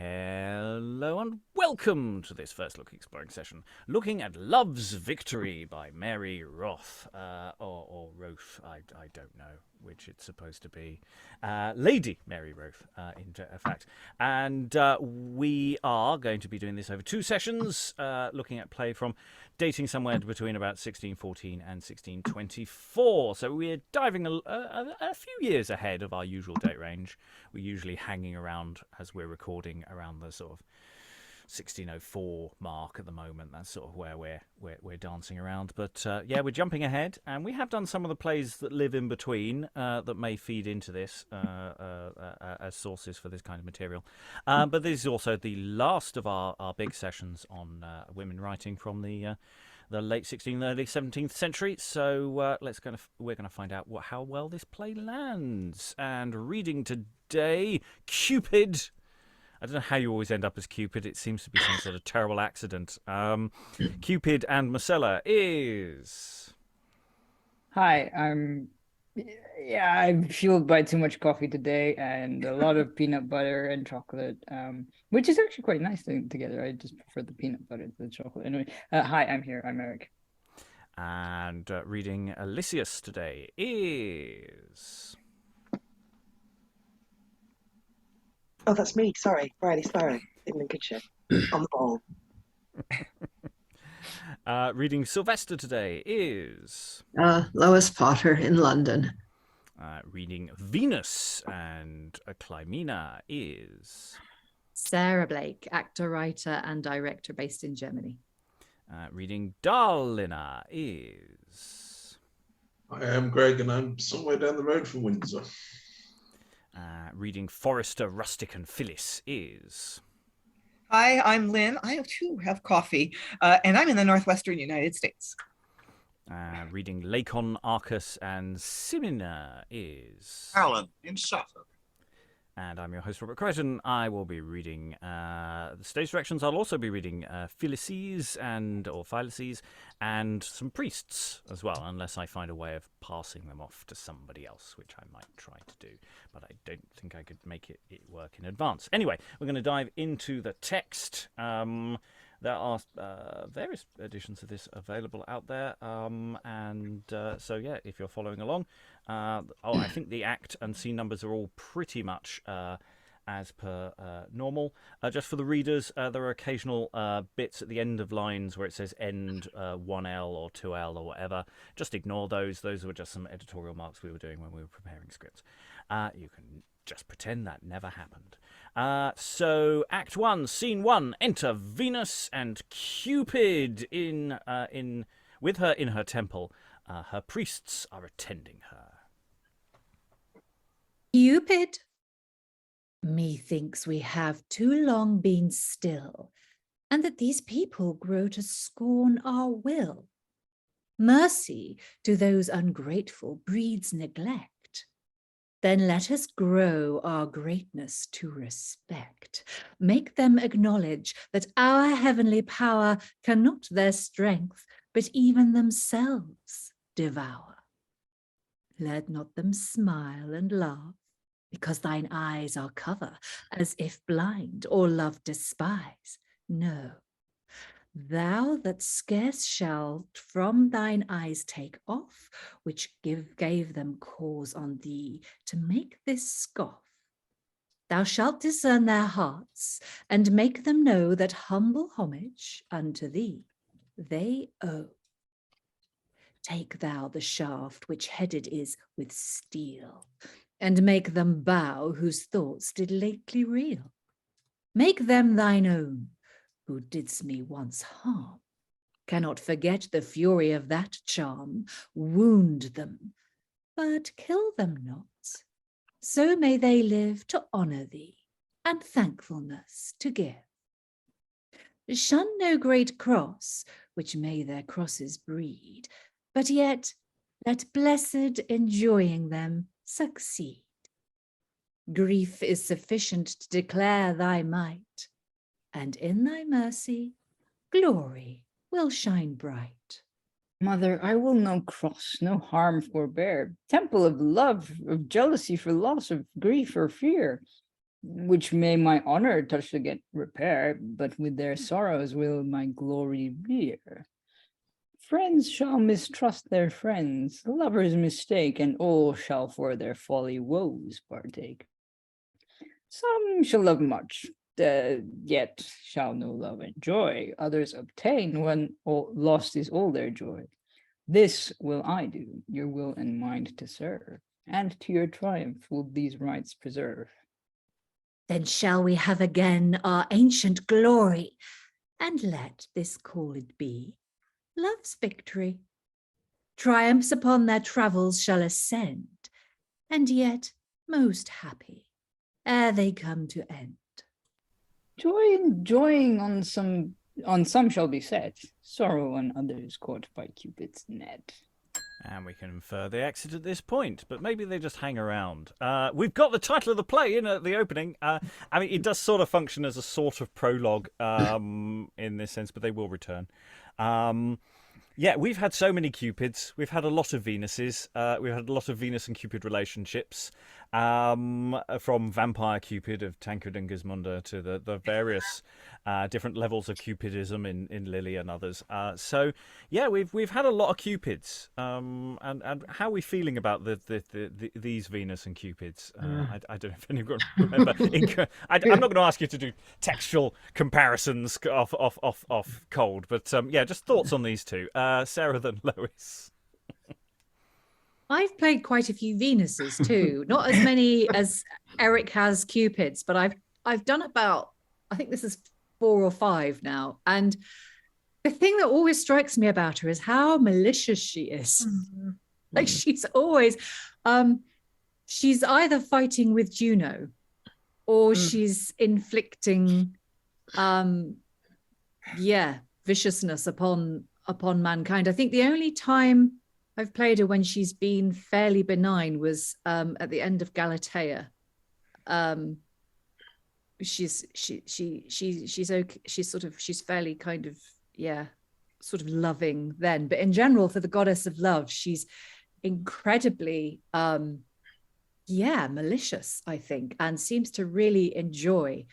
Hello and welcome to this first look exploring session, looking at Love's Victory by Mary Wroth, or Wroth, I don't know which it's supposed to be, Lady Mary Wroth, in fact. And we are going to be doing this over two sessions, looking at play from dating somewhere between about 1614 and 1624. So we're diving a few years ahead of our usual date range. We're usually hanging around, as we're recording, around the sort of 1604 mark at the moment. That's sort of where we're dancing around. But yeah, we're jumping ahead, and we have done some of the plays that live in between that may feed into this as sources for this kind of material. But this is also the last of our big sessions on women writing from the late 16th, early 17th century. So we're going to find out how well this play lands. And reading today, Cupid. I don't know how you always end up as Cupid. It seems to be some sort of terrible accident. Cupid and Musella is... Hi, I'm fueled by too much coffee today and a lot of peanut butter and chocolate, which is actually quite nice together. I just prefer the peanut butter to the chocolate. Anyway, hi, I'm here. I'm Eric. And reading Lissius today is... Oh, that's me. Sorry. Briony, Sparrow in Lincolnshire on the ball. Reading Silvesta today is... Lois Potter in London. Reading Venus and Climeana is... Sarah Blake, actor, writer and director based in Germany. Reading Dalina is... I am Greg and I'm somewhere down the road from Windsor. Reading Forrester, Rustic and Fillis is... Hi, I'm Lynn. I too have coffee, and I'm in the Northwestern United States. Reading Lacon, Arcas and Simeana is... Alan in Suffolk. And I'm your host, Robert Crighton. I will be reading the stage directions. I'll also be reading Fillis and some priests as well, unless I find a way of passing them off to somebody else, which I might try to do. But I don't think I could make it work in advance. Anyway, we're going to dive into the text. There are various editions of this available out there. So, yeah, if you're following along, I think the act and scene numbers are all pretty much as per normal. Just for the readers, there are occasional bits at the end of lines where it says end 1L or 2L or whatever. Just ignore those. Those were just some editorial marks we were doing when we were preparing scripts. You can just pretend that never happened. So, Act 1, Scene 1, enter Venus and Cupid with her in her temple. Her priests are attending her. Cupid, methinks we have too long been still, and that these people grow to scorn our will. Mercy to those ungrateful breeds neglect. Then let us grow our greatness to respect. Make them acknowledge that our heavenly power cannot their strength, but even themselves devour. Let not them smile and laugh, because thine eyes are cover, as if blind or love despise. No, thou that scarce shalt from thine eyes take off, which gave them cause on thee to make this scoff. Thou shalt discern their hearts, and make them know that humble homage unto thee they owe. Take thou the shaft which headed is with steel, and make them bow whose thoughts did lately reel. Make them thine own, who didst me once harm. Cannot forget the fury of that charm. Wound them, but kill them not. So may they live to honour thee, and thankfulness to give. Shun no great cross, which may their crosses breed, but yet let blessed enjoying them succeed. Grief is sufficient to declare thy might, and in thy mercy glory will shine bright. Mother, I will no cross, no harm forbear. Temple of love, of jealousy for loss, of grief or fear. which may my honor touch to get repair, but with their sorrows will my glory rear. Friends shall mistrust their friends, lovers mistake, and all shall for their folly woes partake. Some shall love much, yet shall no love enjoy. Others obtain when lost is all their joy. This will I do, your will and mind to serve, and to your triumph will these rights preserve. Then shall we have again our ancient glory, and let this called be love's victory. Triumphs upon their travels shall ascend, and yet most happy ere they come to end. Joy enjoying on some shall be set, sorrow on others caught by Cupid's net. And we can infer they exit at this point, but maybe they just hang around. We've got the title of the play in at the opening. I mean, it does sort of function as a sort of prologue in this sense, but they will return. Yeah, we've had so many Cupids. We've had a lot of Venuses. We've had a lot of Venus and Cupid relationships, from Vampire Cupid of Tancred and Gismunda to the various different levels of Cupidism in Lily and others. So yeah, we've had a lot of Cupids. And how are we feeling about these Venus and Cupids? I don't know if anyone remember. I'm not going to ask you to do textual comparisons off cold, but yeah, just thoughts on these two. Sarah, then Lois. I've played quite a few Venuses too, not as many as Eric has Cupids, but I've done about, I think this is 4 or 5 now. And the thing that always strikes me about her is how malicious she is. Mm-hmm. Like she's always, she's either fighting with Juno or she's inflicting, viciousness upon mankind. I think the only time I've played her when she's been fairly benign was at the end of Galatea. She's okay. She's fairly kind of sort of loving then. But in general, for the goddess of love, she's incredibly malicious, I think, and seems to really enjoy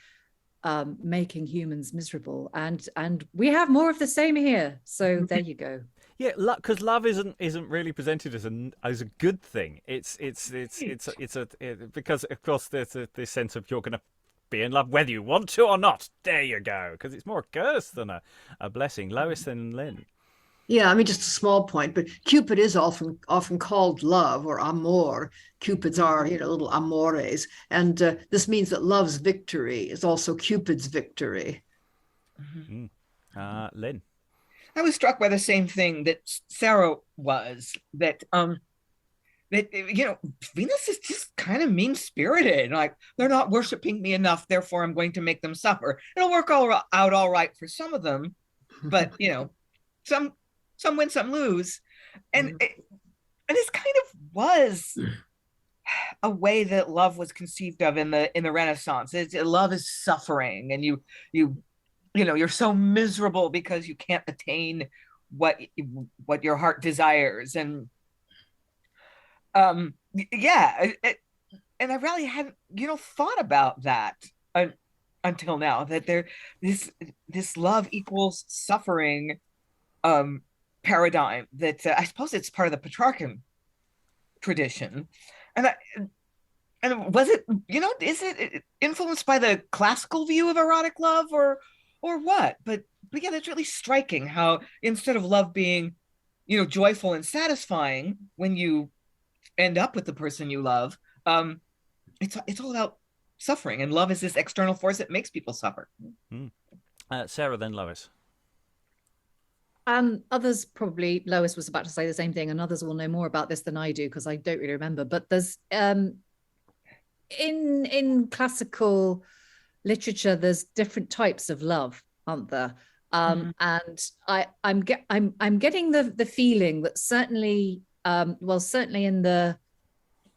making humans miserable. And we have more of the same here. So there you go. Yeah, because love isn't really presented as a good thing. It's because of course there's this sense of you're going to be in love whether you want to or not. There you go. Because it's more a curse than a blessing. Lois and Lynn. Yeah, I mean, just a small point, but Cupid is often called love or amor. Cupids are, little amores. And this means that love's victory is also Cupid's victory. Mm-hmm. Lynn. I was struck by the same thing that Sarah was, that Venus is just kind of mean-spirited. Like, they're not worshiping me enough, therefore I'm going to make them suffer. It'll work out all right for some of them, but some win, some lose. And this kind of was a way that love was conceived of in the Renaissance. Love is suffering, and you're so miserable because you can't attain what your heart desires. And and I really hadn't thought about that until now, that this love equals suffering paradigm that I suppose it's part of the Petrarchan tradition. And was it, is it influenced by the classical view of erotic love or what? But yeah, that's really striking how instead of love being, joyful and satisfying when you end up with the person you love, it's all about suffering, and love is this external force that makes people suffer. Sarah, then Lois. Others probably, Lois was about to say the same thing, and others will know more about this than I do because I don't really remember. But there's in classical literature, there's different types of love, aren't there? And I'm getting the feeling that certainly in the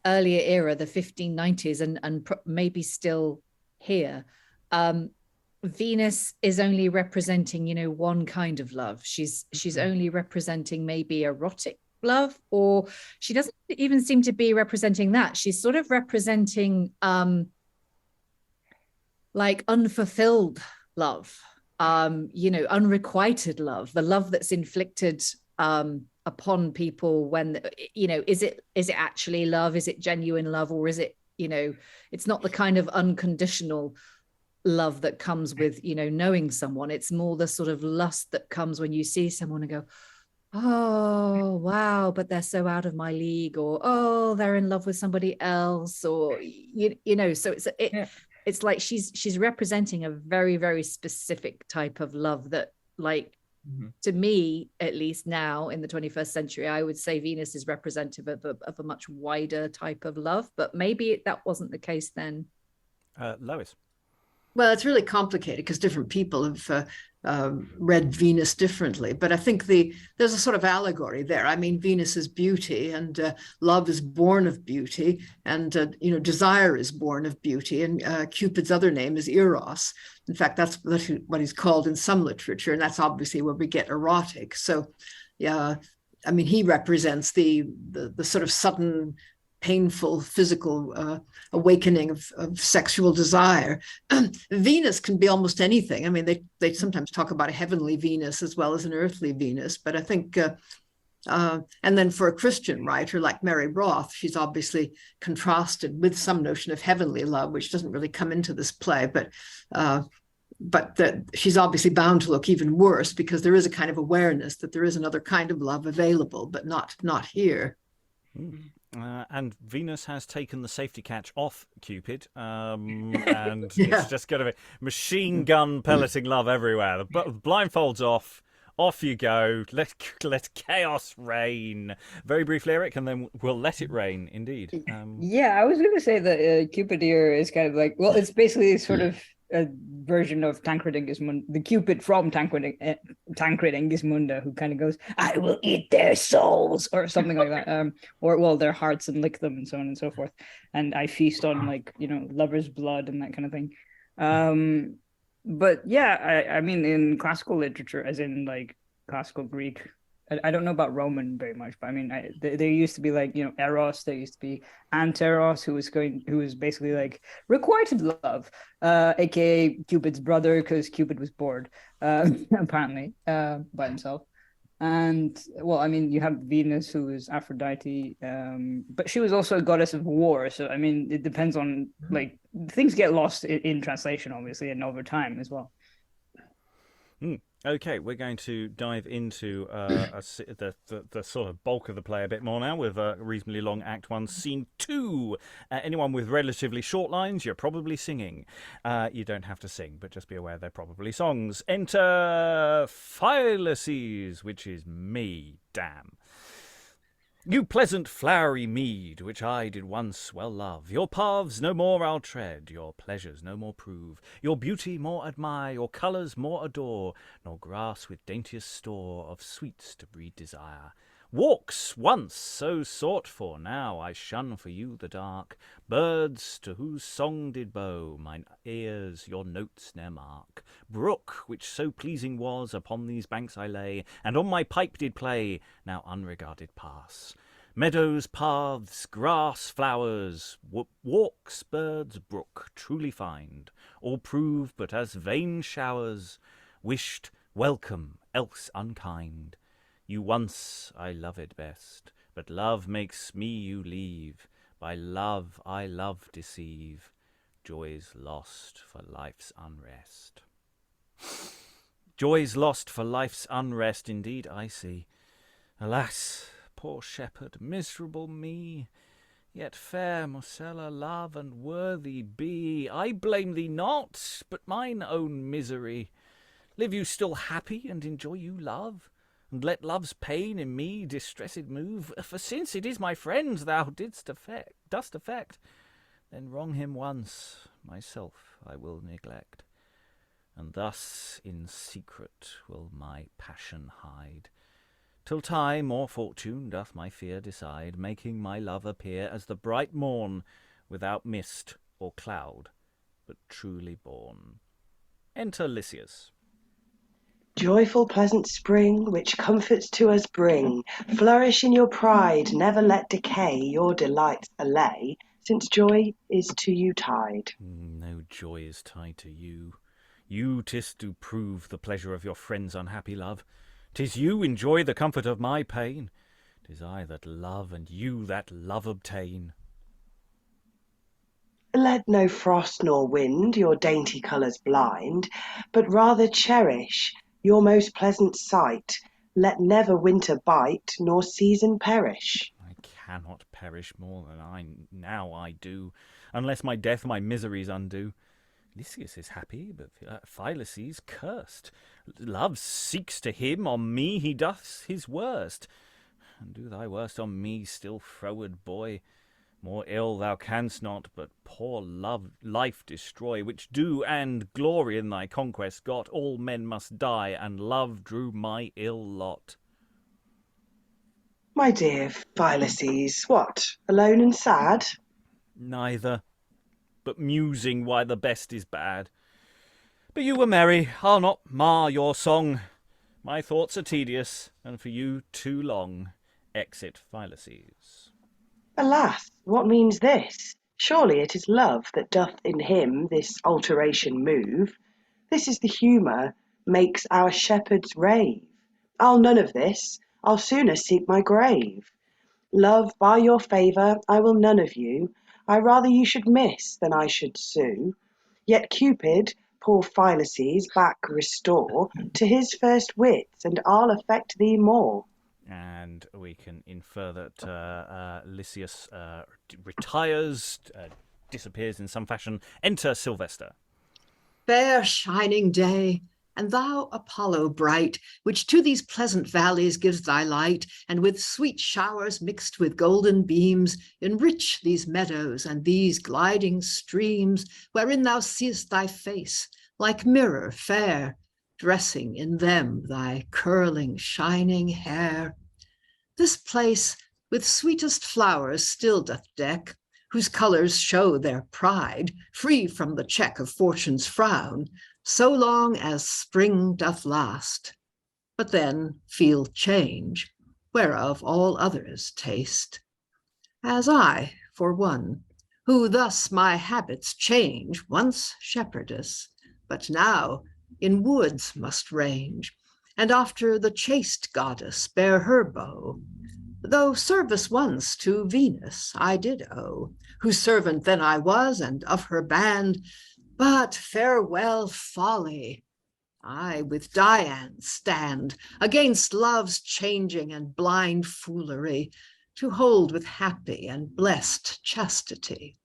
earlier era, the 1590s, and maybe still here, Venus is only representing, one kind of love. She's only representing maybe erotic love, or she doesn't even seem to be representing that. She's sort of representing like unfulfilled love, unrequited love, the love that's inflicted upon people when, is it actually love? Is it genuine love? Or is it, it's not the kind of unconditional love that comes with, knowing someone. It's more the sort of lust that comes when you see someone and go, oh, wow, but they're so out of my league, or, oh, they're in love with somebody else, or, so it's like she's representing a very, very specific type of love that, like, to me, at least now in the 21st century, I would say Venus is representative of a much wider type of love, but maybe that wasn't the case then. Lois. Well, it's really complicated because different people have read Venus differently. But I think there's a sort of allegory there. I mean, Venus is beauty, and love is born of beauty, and desire is born of beauty. And Cupid's other name is Eros. In fact, that's what he's called in some literature, and that's obviously where we get erotic. So, yeah, I mean, he represents the sort of sudden, painful physical awakening of sexual desire. Venus can be almost anything. I mean, they sometimes talk about a heavenly Venus as well as an earthly Venus, but I think, and then for a Christian writer like Mary Wroth, she's obviously contrasted with some notion of heavenly love, which doesn't really come into this play, but that she's obviously bound to look even worse because there is a kind of awareness that there is another kind of love available, but not here. And Venus has taken the safety catch off Cupid, and it's just going to be machine gun pelleting love everywhere. The blindfolds off you go. Let chaos reign. Very briefly, Eric, and then we'll let it rain. Indeed. I was going to say that Cupid here is kind of like, well, it's basically sort of a version of Tancred Ingismund, the Cupid from Tancred Ingismunda, who kind of goes, "I will eat their souls," or something like that, or well, their hearts and lick them, and so on and so forth. And I feast on lovers' blood and that kind of thing. But yeah, I mean, in classical literature, as in like classical Greek, I don't know about Roman very much, but I mean, there used to be like, Eros, there used to be Anteros, who was basically like requited love, aka Cupid's brother, because Cupid was bored, apparently, by himself. And well, I mean, you have Venus, who is Aphrodite, but she was also a goddess of war. So I mean, it depends on, like, things get lost in translation, obviously, and over time as well. Okay, we're going to dive into the sort of bulk of the play a bit more now with a reasonably long Act 1, Scene 2. Anyone with relatively short lines, you're probably singing. You don't have to sing, but just be aware they're probably songs. Enter Fillis, which is me, damn. You pleasant flowery mead, which I did once well love, your paths no more I'll tread, your pleasures no more prove, your beauty more admire, your colours more adore, nor grass with daintiest store of sweets to breed desire. Walks once so sought for, now I shun for you the dark, birds to whose song did bow, mine ears your notes ne'er mark. Brook, which so pleasing was, upon these banks I lay, and on my pipe did play, now unregarded pass. Meadows, paths, grass, flowers, walks, birds, brook, truly find, all prove but as vain showers, wished, welcome, else unkind. You once I loved best, but love makes me you leave, by love I love deceive, joys lost for life's unrest. Joys lost for life's unrest, indeed I see. Alas, poor shepherd, miserable me! Yet fair Musella, love and worthy be. I blame thee not, but mine own misery. Live you still happy, and enjoy you love? And let love's pain in me distressed move, for since it is my friend thou dost affect, then wrong him once, myself I will neglect, and thus in secret will my passion hide, till time or fortune doth my fear decide, making my love appear as the bright morn, without mist or cloud, but truly born. Enter Lissius. Joyful pleasant spring, which comforts to us bring, flourish in your pride, never let decay your delights allay, since joy is to you tied. No joy is tied to you. You 'tis to prove the pleasure of your friend's unhappy love. 'Tis you enjoy the comfort of my pain. 'Tis I that love, and you that love obtain. Let no frost nor wind your dainty colours blind, but rather cherish your most pleasant sight. Let never winter bite, nor season perish. I cannot perish more than I do, unless my death my miseries undo. Lissius is happy, but Fillis is cursed. Love seeks to him, on me he doth his worst. And do thy worst on me, still froward boy. More ill thou canst not, but poor love life destroy, which do and glory in thy conquest got. All men must die, and love drew my ill lot. My dear Fillis, what, alone and sad? Neither, but musing why the best is bad. But you were merry, I'll not mar your song. My thoughts are tedious, and for you too long. Exit Fillis. Alas, what means this? Surely it is love that doth in him this alteration move. This is the humour makes our shepherds rave. I'll none of this, I'll sooner seek my grave. Love, by your favour, I will none of you. I rather you should miss than I should sue. Yet Cupid, poor Fillis, back restore to his first wits, and I'll affect thee more. And we can infer that Lissius retires, disappears in some fashion. Enter Silvesta. Fair shining day, and thou Apollo bright, which to these pleasant valleys gives thy light, and with sweet showers mixed with golden beams, enrich these meadows and these gliding streams, wherein thou seest thy face, like mirror fair, dressing in them thy curling shining hair. This place with sweetest flowers still doth deck, whose colours show their pride, free from the check of fortune's frown, so long as spring doth last, but then feel change, whereof all others taste. As I, for one, who thus my habits change, once shepherdess, but now in woods must range, and after the chaste goddess bear her bow, though service once to Venus I did owe, whose servant then I was, and of her band. But farewell folly, I with Dian stand, against love's changing and blind foolery, to hold with happy and blessed chastity.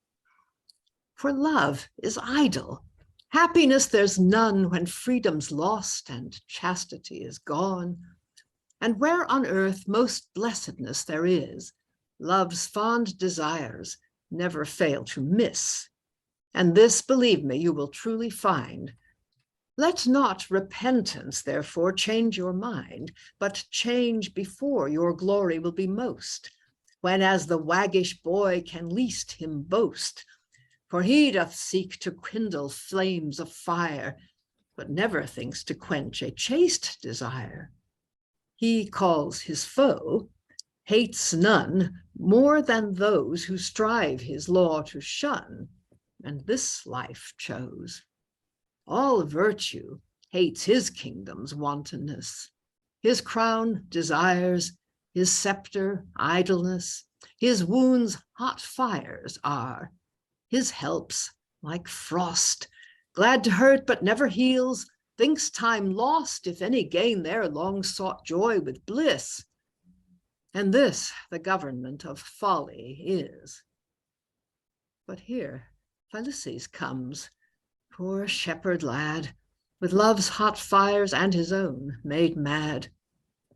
For love is idle, happiness there's none when freedom's lost and chastity is gone. And where on earth most blessedness there is, love's fond desires never fail to miss. And this, believe me, you will truly find. Let not repentance, therefore, change your mind, but change before your glory will be most, when as the waggish boy can least him boast. For he doth seek to kindle flames of fire, but never thinks to quench a chaste desire. He calls his foe, hates none more than those who strive his law to shun, and this life chose. All virtue hates his kingdom's wantonness, his crown desires, his scepter idleness, his wounds hot fires are, his helps like frost, glad to hurt but never heals, thinks time lost if any gain their long-sought joy with bliss. And this the government of folly is. But here Fillis comes, poor shepherd lad, with love's hot fires and his own made mad.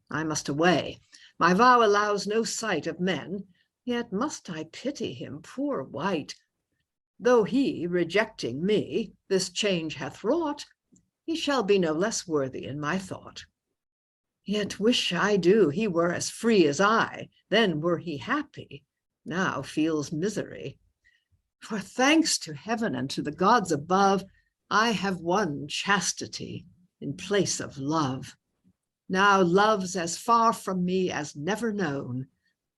I must away. My vow allows no sight of men, yet must I pity him, poor wight. Though he, rejecting me, this change hath wrought, he shall be no less worthy in my thought. Yet wish I do he were as free as I, then were he happy, now feels misery. For thanks to heaven and to the gods above, I have won chastity in place of love. Now love's as far from me as never known,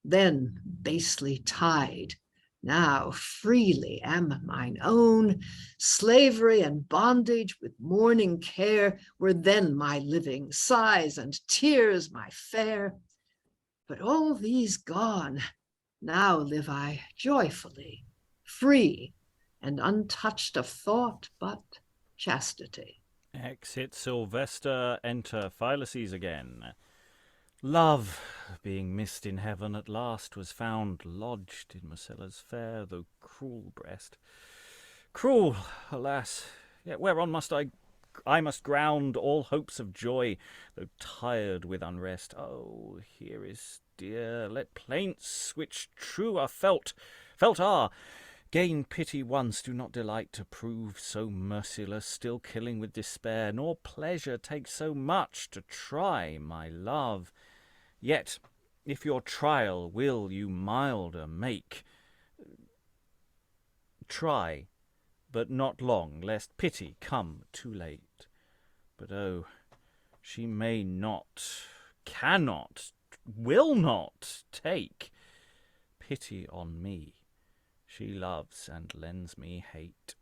then basely tied, Now freely am mine own. Slavery and bondage with mourning care were then my living, sighs and tears my fare. But all these gone, now live I joyfully, free and untouched of thought but chastity. Exit Silvesta, enter Fillis again. Love, being missed in heaven at last, was found lodged in Musella's fair, though cruel breast. Cruel, alas, yet whereon must I must ground all hopes of joy, though tired with unrest. Oh, here is dear, let plaints which true are felt are. Gain pity once, do not delight to prove so merciless, still killing with despair, nor pleasure take so much to try my love. Yet, if your trial will you milder make, try, but not long, lest pity come too late. But oh, she may not, cannot, will not take pity on me. She loves and lends me hate.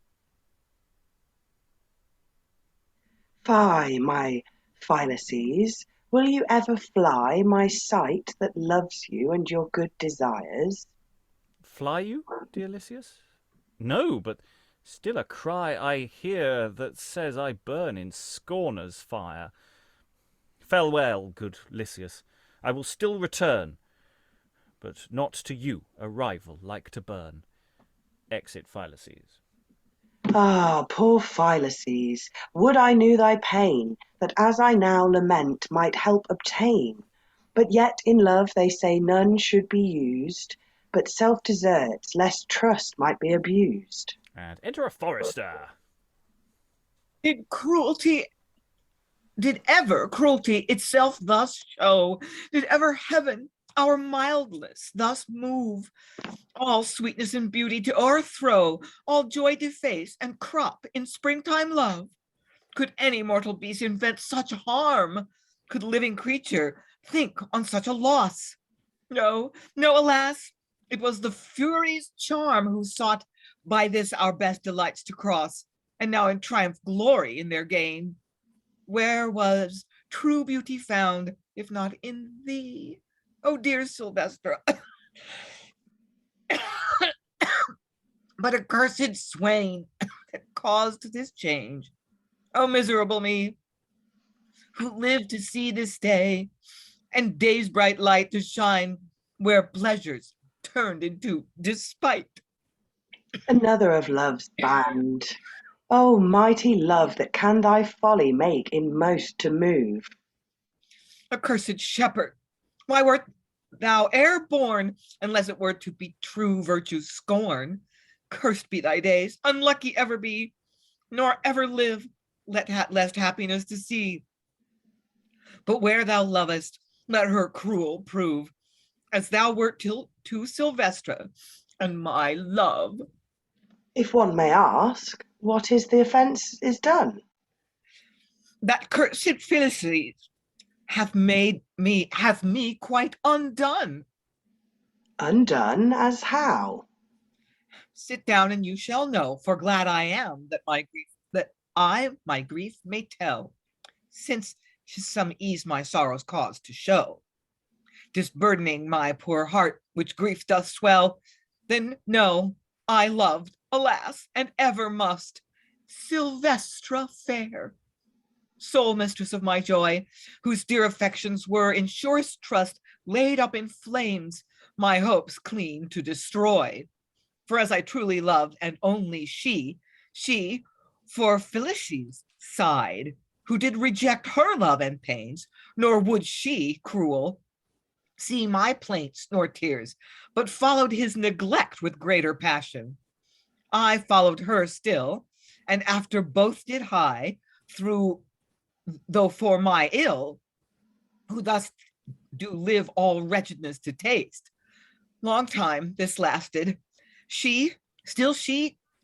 Fie, my Fillis, will you ever fly my sight that loves you and your good desires? Fly you, dear Lissius? No, but still a cry I hear that says I burn in scorner's fire. Farewell, good Lissius, I will still return, but not to you, a rival like to burn. Exit Fillis. Ah, poor Fillis, would I knew thy pain, that as I now lament might help obtain. But yet in love they say none should be used, but self deserts, lest trust might be abused. And enter a forester. Did ever cruelty itself thus show? Did ever heaven our mildness thus move? All sweetness and beauty to o'erthrow, all joy deface and crop in springtime love? Could any mortal beast invent such harm? Could living creature think on such a loss? No, no, alas, it was the Furies' charm who sought by this our best delights to cross, and now in triumph glory in their gain. Where was true beauty found, if not in thee, oh dear Silvestra? But a cursed swain that caused this change. Oh, miserable me, who lived to see this day, and day's bright light to shine where pleasures turned into despite. Another of love's band. O mighty love that can thy folly make in most to move. Accursed shepherd, why wert thou e'er born, unless it were to be true virtue's scorn? Cursed be thy days, unlucky ever be, nor ever live, lest happiness to see. But where thou lovest, let her cruel prove, as thou wert to Silvestra, and my love. If one may ask, what is the offence is done? That cursed Fillis hath me quite undone. Undone as how? Sit down and you shall know, for glad I am that my grief may tell, since 'tis some ease my sorrow's cause to show. Disburdening my poor heart, which grief doth swell, then know I loved, alas, and ever must, Silvestra fair, sole mistress of my joy, whose dear affections were in surest trust laid up in flames, my hopes clean to destroy. For as I truly loved, and only she for Fillis sighed, who did reject her love and pains, nor would she, cruel, see my plaints nor tears, but followed his neglect with greater passion. I followed her still, and after both did hie, though for my ill, who thus do live all wretchedness to taste. Long time this lasted. She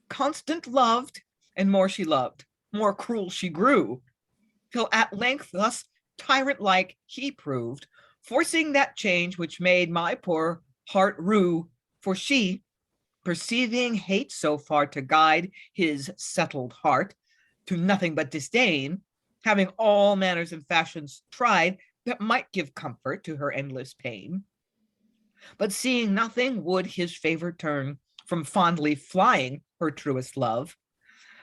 constant loved, and more she loved, more cruel she grew, till at length thus tyrant-like he proved, forcing that change which made my poor heart rue, for she, perceiving hate so far to guide his settled heart to nothing but disdain, having all manners and fashions tried that might give comfort to her endless pain. But seeing nothing would his favor turn from fondly flying her truest love,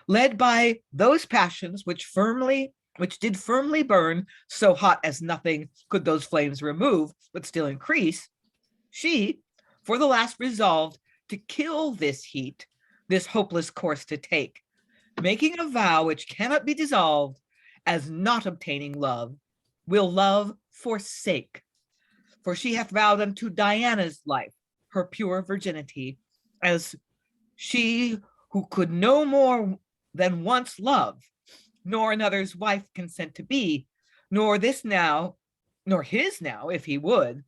led by those passions which did firmly burn, so hot as nothing could those flames remove, but still increase. She, for the last resolved to kill this heat, this hopeless course to take, making a vow which cannot be dissolved, as not obtaining love, will love forsake. For she hath vowed unto Diana's life her pure virginity, as she who could no more than once love, nor another's wife consent to be, nor his now, if he would.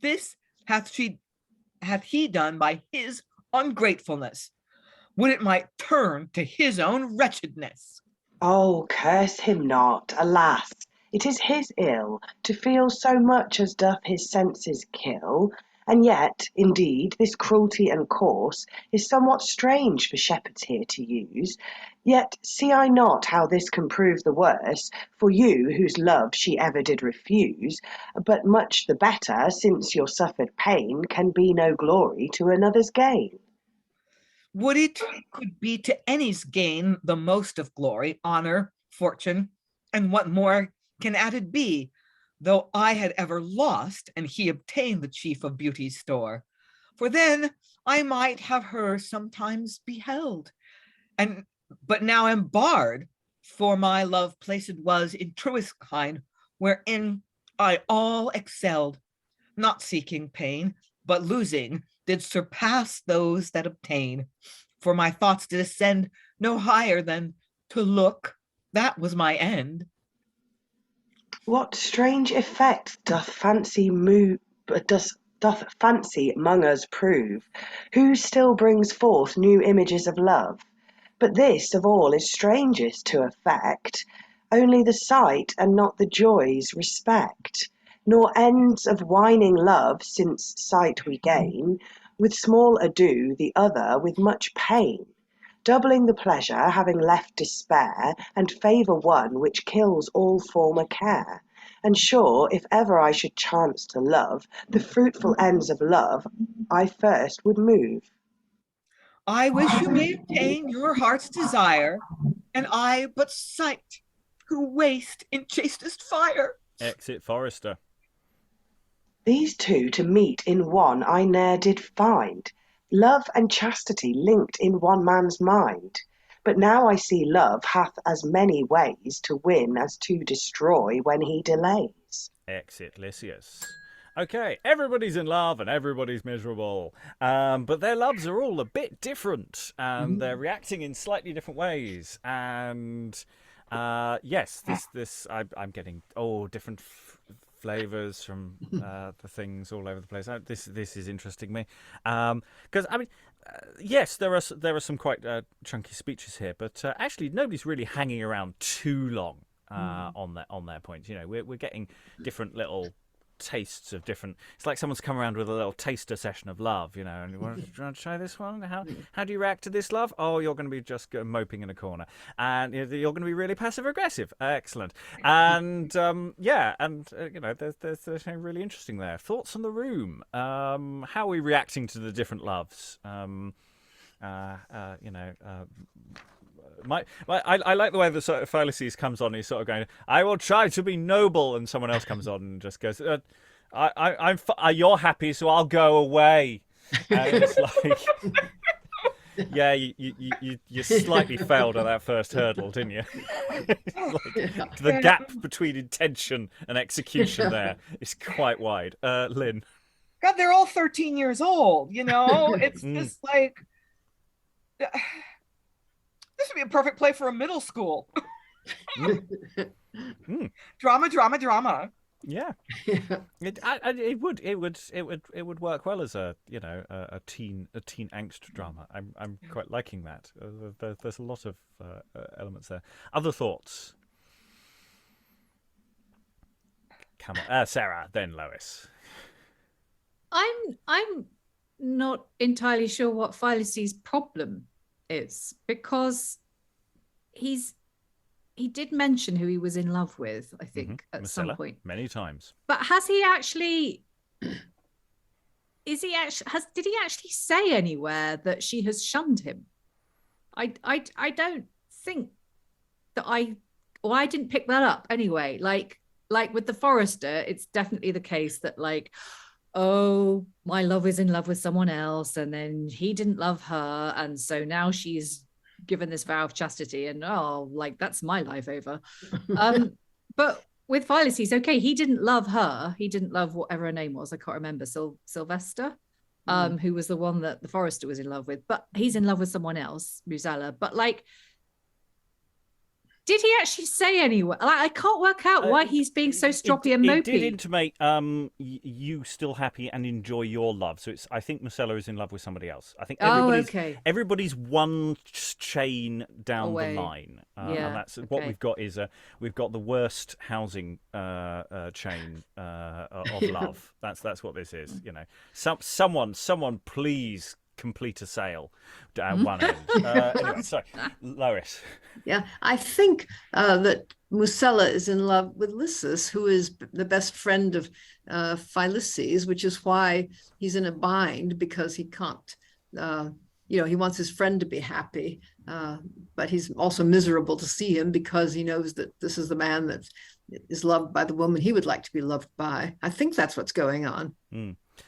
This hath he done by his ungratefulness. Would it might turn to his own wretchedness. Oh, curse him not, alas! It is his ill to feel so much as doth his senses kill, and yet, indeed, this cruelty and course is somewhat strange for shepherds here to use. Yet see I not how this can prove the worse for you whose love she ever did refuse, but much the better, since your suffered pain can be no glory to another's gain. Would it could be to any's gain the most of glory, honor, fortune, and what more can added be, though I had ever lost and he obtained the chief of beauty's store. For then I might have her sometimes beheld, but now am barred, for my love placed was in truest kind, wherein I all excelled, not seeking pain, but losing did surpass those that obtain. For my thoughts did ascend no higher than to look, that was my end. What strange effect doth fancy among us prove, who still brings forth new images of love? But this of all is strangest to affect, only the sight and not the joys respect, nor ends of whining love, since sight we gain, with small ado the other with much pain, doubling the pleasure, having left despair, and favour one which kills all former care. And sure, if ever I should chance to love, the fruitful ends of love I first would move. I wish you may obtain your heart's desire, and I but sight, who waste in chastest fire. Exit Forester. These two to meet in one I ne'er did find, love and chastity linked in one man's mind. But now I see love hath as many ways to win as to destroy when he delays. Exit Lissius. Okay, everybody's in love and everybody's miserable, but their loves are all a bit different, and they're reacting in slightly different ways. And yes, I'm getting different flavors from the things all over the place. This is interesting me, because I mean, yes, there are some quite chunky speeches here, but actually nobody's really hanging around too long on their points. You know, we're getting different little tastes of different. It's like someone's come around with a little taster session of love, you know. And you want to try this one? How do you react to this love? Oh, you're going to be just moping in a corner, and you're going to be really passive aggressive. Excellent. And you know, there's something really interesting there. Thoughts on the room? How are we reacting to the different loves? You know. I like the way that sort of Fillis comes on. He's sort of going, "I will try to be noble," and someone else comes on and just goes, "You're happy, so I'll go away." And it's like, yeah, you slightly failed at that first hurdle, didn't you? Like, the gap between intention and execution there is quite wide. Lynn. God, they're all 13 years old. You know, it's just like. This would be a perfect play for a middle school. Drama. Yeah, it would work well as a teen angst drama. I'm quite liking that. There's a lot of elements there. Other thoughts? Come on, Sarah, then Lois. I'm not entirely sure what Fillis' problem is, because he did mention who he was in love with, I think, at some Musella, point. many times. But has he actually... did he actually say anywhere that she has shunned him? I don't think that I didn't pick that up anyway. Like with the Forester, it's definitely the case that like, oh, my love is in love with someone else, and then he didn't love her, and so now she's given this vow of chastity, and oh, like that's my life over. But with Fillis, he's okay. He didn't love her. He didn't love whatever her name was. I can't remember. Silvesta, who was the one that the Forester was in love with. But he's in love with someone else, Musella. But like, did he actually say anywhere? Like, I can't work out why he's being so stroppy and mopey. It did intimate you still happy and enjoy your love. So I think Musella is in love with somebody else. I think everybody's one chain down the line. And that's what we've got is we've got the worst housing chain of love. That's what this is. You know, someone please complete a sale at one end. Anyway, sorry, Lois. Yeah, I think that Musella is in love with Lissius, who is the best friend of Fillis, which is why he's in a bind, because he can't, he wants his friend to be happy, but he's also miserable to see him because he knows that this is the man that is loved by the woman he would like to be loved by. I think that's what's going on.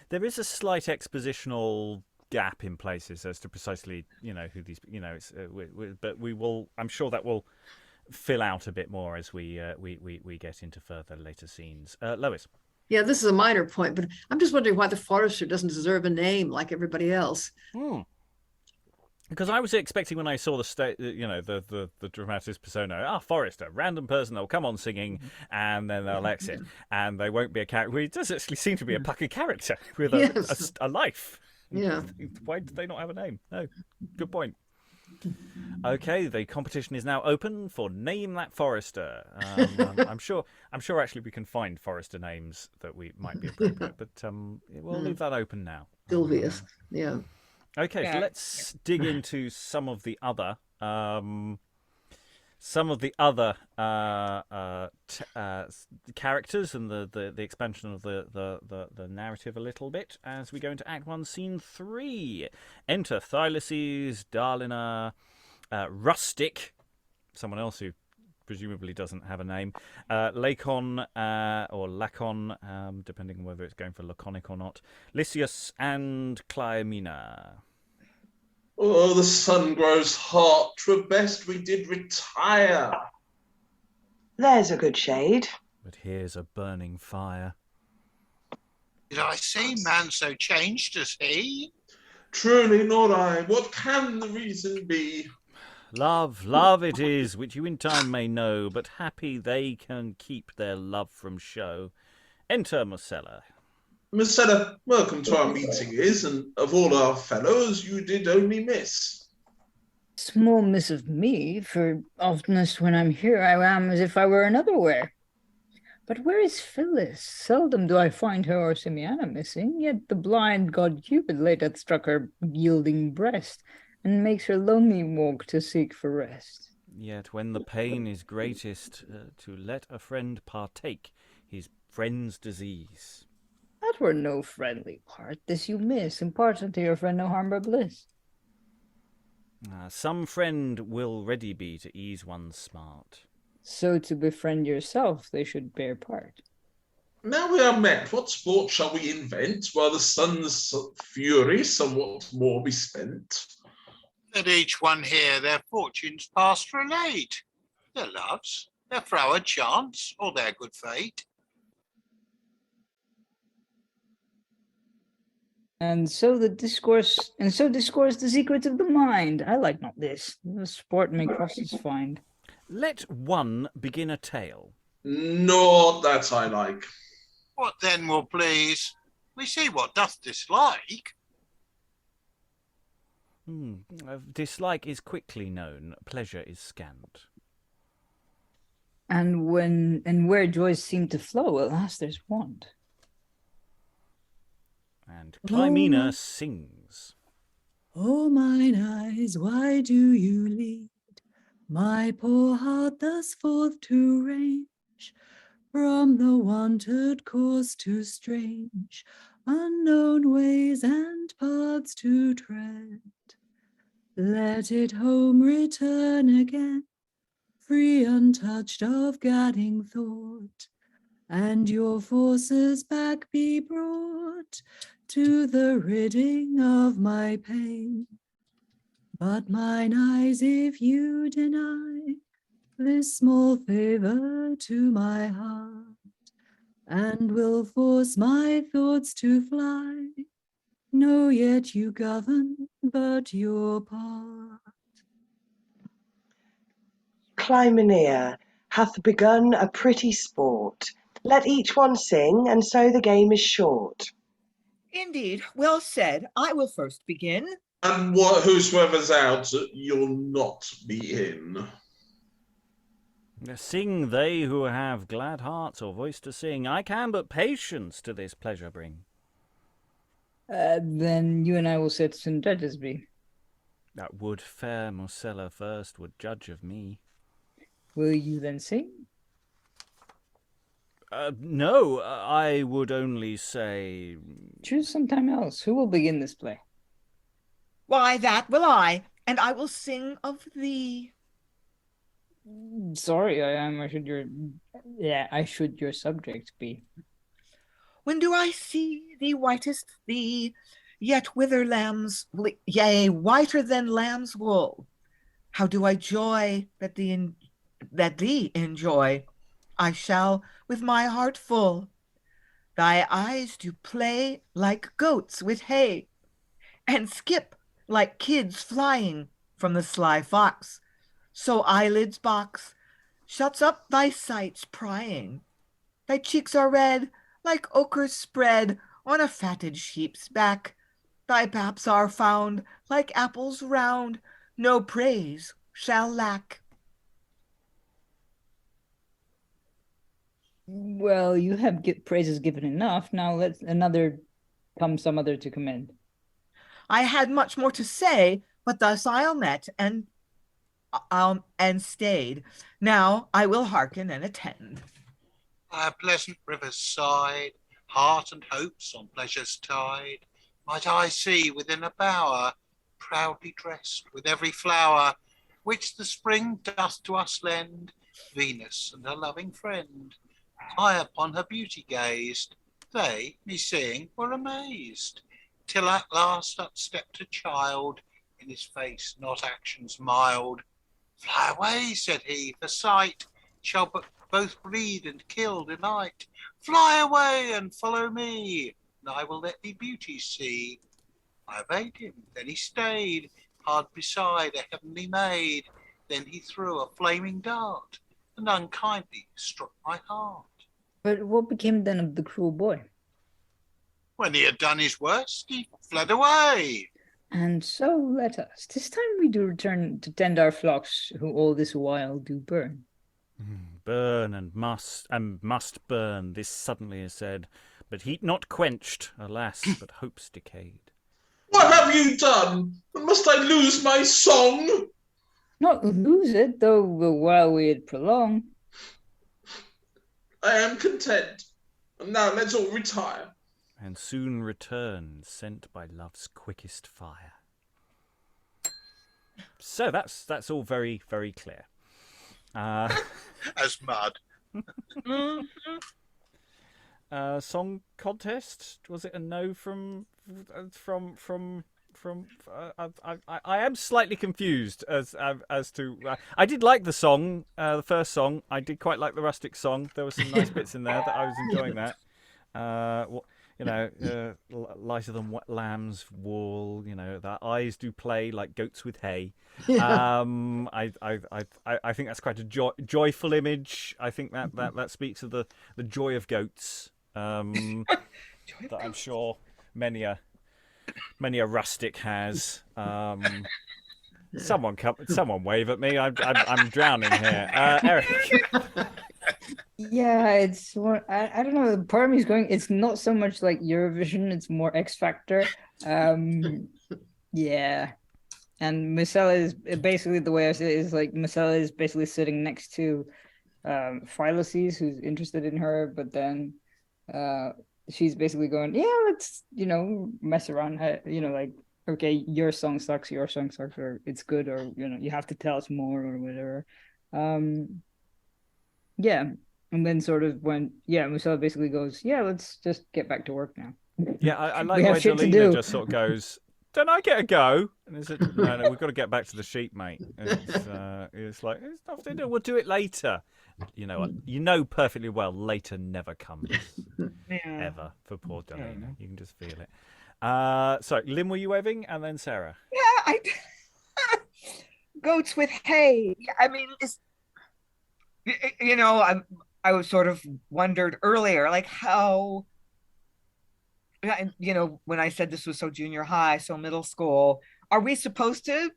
There is a slight expositional gap in places as to precisely who these it's but we will, I'm sure that will fill out a bit more as we get into further later scenes. Lois. Yeah, this is a minor point, but I'm just wondering why the Forester doesn't deserve a name like everybody else. Because I was expecting, when I saw the dramatis persona, Forester, random person, they'll come on singing and then they'll exit, and they won't be a character. Well, he does actually seem to be a pucker character with a life. Yeah. Why did they not have a name? No, good point. Okay, the competition is now open for Name That Forester. I'm sure actually we can find Forester names that we might be appropriate, but we'll leave that open now. Silvius, yeah. Okay, so let's dig into some of the other characters and the expansion of the narrative a little bit as we go into Act 1, Scene 3. Enter Fillis, Dalina, Rustic, someone else who presumably doesn't have a name, Lacon or Lacon, depending on whether it's going for laconic or not, Lissius, and Climeana. Oh, the sun grows hot. 'Twere best we did retire. There's a good shade. But here's a burning fire. Did I see man so changed as he? Truly not I. What can the reason be? Love it is, which you in time may know, but happy they can keep their love from show. Enter Musella. Musella, welcome to our meeting is, and of all our fellows, you did only miss. Small miss of me, for oftenest when I'm here, I am as if I were another where. But where is Fillis? Seldom do I find her or Simeana missing, yet the blind god Cupid late hath struck her yielding breast, and makes her lonely walk to seek for rest. Yet when the pain is greatest, to let a friend partake his friend's disease. That were no friendly part, this you miss, impart unto your friend no harm but bliss. Some friend will ready be to ease one's smart. So to befriend yourself they should bear part. Now we are met, what sport shall we invent, while the sun's fury somewhat more be spent? Let each one hear their fortunes past relate, their loves, their froward chance, or their good fate. And so discourse the secrets of the mind. I like not this. The sport may crosses find. Let one begin a tale. Not that I like. What then will please? We see what doth dislike. Dislike is quickly known, pleasure is scant. And where joys seem to flow, alas, there's want. And Climeana sings. O mine eyes, why do you lead my poor heart thus forth to range, from the wonted course to strange, unknown ways and paths to tread? Let it home return again, free untouched of gadding thought, and your forces back be brought to the ridding of my pain. But mine eyes, if you deny this small favor to my heart, and will force my thoughts to fly, know yet you govern but your part. Climeana hath begun a pretty sport. Let each one sing, and so the game is short. Indeed, well said. I will first begin. And whosoever's out, you'll not be in. Sing they who have glad hearts or voice to sing. I can but patience to this pleasure bring. Then you and I will set some judges be. That would fair Musella first would judge of me. Will you then sing? No, I would only say... Choose some time else. Who will begin this play? Why, that will I, and I will sing of thee. Sorry, I should your subject be. When do I see thee whitest thee, yet wither lambs, yea, whiter than lamb's wool? How do I joy that thee enjoy? I shall with my heart full. Thy eyes do play like goats with hay, and skip like kids flying from the sly fox. So eyelids box, shuts up thy sights prying. Thy cheeks are red like ochre spread on a fatted sheep's back. Thy paps are found like apples round, no praise shall lack. Well, you have praises given enough. Now let some other to commend. I had much more to say, but thus I'll met and stayed. Now I will hearken and attend. By a pleasant river's side, heart and hopes on pleasure's tide, might I see within a bower, proudly dressed with every flower, which the spring doth to us lend, Venus and her loving friend. I upon her beauty gazed, they, me seeing, were amazed, till at last upstepped a child, in his face not actions mild. Fly away, said he, for sight shall but both breed and kill delight. Fly away and follow me, and I will let thee beauty see. I obeyed him, then he stayed, hard beside a heavenly maid. Then he threw a flaming dart, and unkindly struck my heart. But what became then of the cruel boy? When he had done his worst, he fled away. And so let us. 'Tis time we do return to tend our flocks, who all this while do burn. Burn and must burn, this suddenly is said, but heat not quenched, alas, but hopes decayed. What have you done? Must I lose my song? Not lose it, though while we it prolong. I am content. And now let's all retire. And soon return, sent by love's quickest fire. So that's all very, very clear. As mud. Song contest, was it a no from I am slightly confused as to I did like the song, the first song. I did quite like the Rustic song. There were some nice bits in there that I was enjoying that. Lighter than lamb's wool. Their eyes do play like goats with hay. Yeah. I think that's quite a joyful image. I think that speaks of the joy of goats. That I'm sure many a rustic has. Someone wave at me. I'm drowning here. Eric. Yeah, it's more, I don't know. Part of me is going, it's not so much like Eurovision, it's more X Factor. Yeah. And Musella is basically, the way I say it is like Musella is basically sitting next to Fillis, who's interested in her, but then she's basically going, yeah, let's, mess around. Like, okay, your song sucks, or it's good, or you have to tell us more or whatever. Yeah. And then sort of Musella basically goes, yeah, let's just get back to work now. Yeah, I like We the have way shit to Dalina do. just sort of goes, don't I get a go? And it's no, we've got to get back to the sheep, mate. It's like, it's nothing to do. We'll do it later. You know perfectly well later never comes. Ever for poor Dalina. You can just feel it. So, Lynn, were you waving? And then Sarah. Yeah, goats with hay. I mean, I was sort of wondered earlier, like how, when I said this was so junior high, so middle school, are we supposed to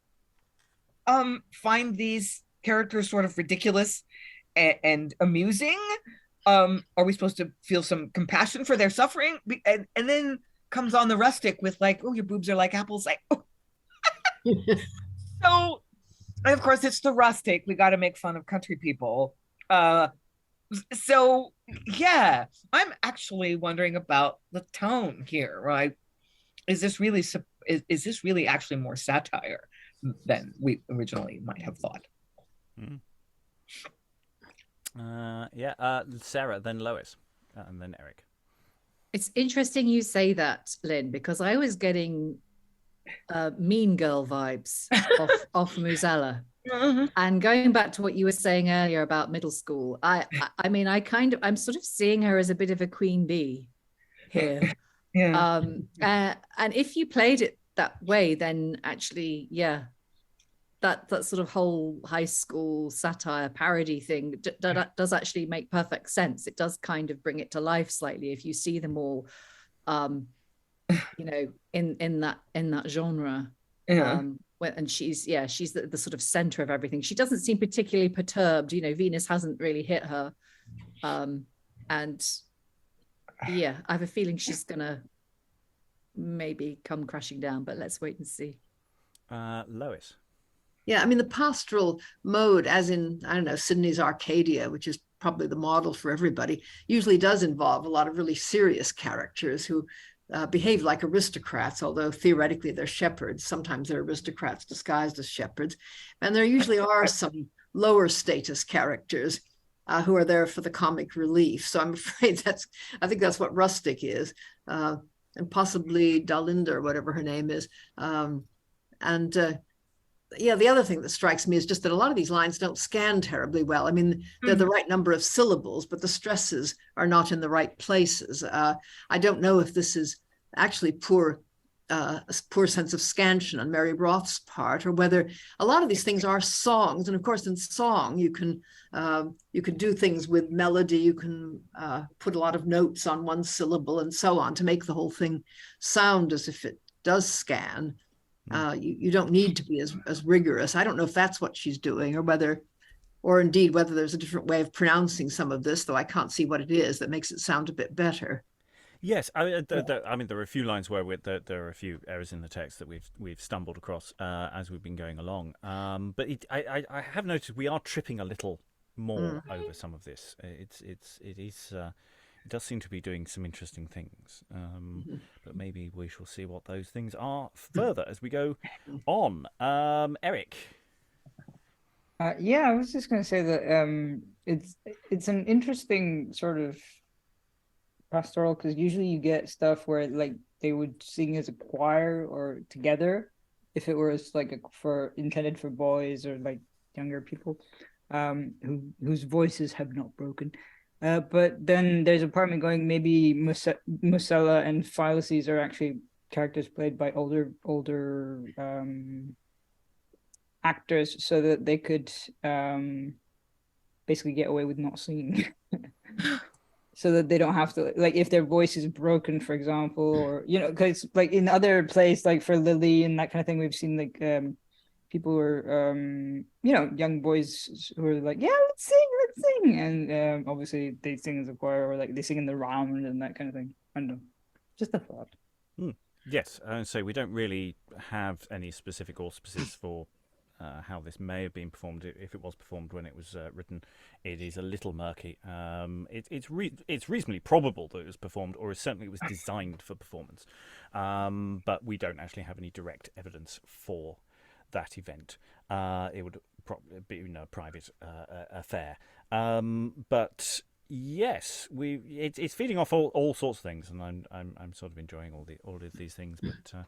find these characters sort of ridiculous and amusing? Are we supposed to feel some compassion for their suffering? And then comes on the Rustic with like, oh, your boobs are like apples. Like, oh. So, and of course, it's the Rustic. We got to make fun of country people. So yeah, I'm actually wondering about the tone here, right? Is this really actually more satire than we originally might have thought? Sarah, then Lois, and then Eric. It's interesting you say that, Lynn, because I was getting Mean Girl vibes off Musella. Mm-hmm. And going back to what you were saying earlier about middle school, I'm sort of seeing her as a bit of a queen bee here. Yeah. And if you played it that way, then actually, yeah, that sort of whole high school satire parody thing does actually make perfect sense. It does kind of bring it to life slightly if you see them all, in that genre. Yeah. And she's the sort of center of everything. She doesn't seem particularly perturbed. Venus hasn't really hit her, and yeah, I have a feeling she's gonna maybe come crashing down. But let's wait and see. Lois. Yeah, I mean, the pastoral mode, as in, I don't know, Sydney's Arcadia, which is probably the model for everybody, usually does involve a lot of really serious characters who behave like aristocrats, although theoretically they're shepherds. Sometimes they're aristocrats disguised as shepherds. And there usually are some lower status characters who are there for the comic relief. So I'm afraid I think that's what Rustic is, and possibly Dalina, or whatever her name is. The other thing that strikes me is just that a lot of these lines don't scan terribly well. I mean, they're the right number of syllables, but the stresses are not in the right places. I don't know if this is actually a poor sense of scansion on Mary Wroth's part, or whether a lot of these things are songs. And of course, in song, you can do things with melody. You can put a lot of notes on one syllable and so on to make the whole thing sound as if it does scan. You don't need to be as rigorous. I don't know if that's what she's doing, or indeed whether there's a different way of pronouncing some of this, though I can't see what it is that makes it sound a bit better. Yes, I mean, there are a few lines where there are a few errors in the text that we've stumbled across as we've been going along. But I have noticed we are tripping a little more over some of this. It does seem to be doing some interesting things, but maybe we shall see what those things are further as we go on. Eric. I was just going to say that it's an interesting sort of pastoral, because usually you get stuff where like they would sing as a choir or together if it was like intended for boys or like younger people whose voices have not broken. But then there's a part of me going, maybe Musella and Fillis are actually characters played by older actors, so that they could basically get away with not singing, so that they don't have to, like, if their voice is broken, for example, or because like in other plays, like for Lily and that kind of thing, we've seen like people who are young boys who are like, yeah, let's sing, and obviously they sing as a choir, or like they sing in the round and that kind of thing. I don't know, just a thought. Yes, so we don't really have any specific auspices for how this may have been performed. If it was performed when it was written, it is a little murky. It's reasonably probable that it was performed, or certainly it was designed for performance, but we don't actually have any direct evidence for that event. It would probably be a private affair, but yes, it's feeding off all sorts of things, and I'm sort of enjoying all of these things, but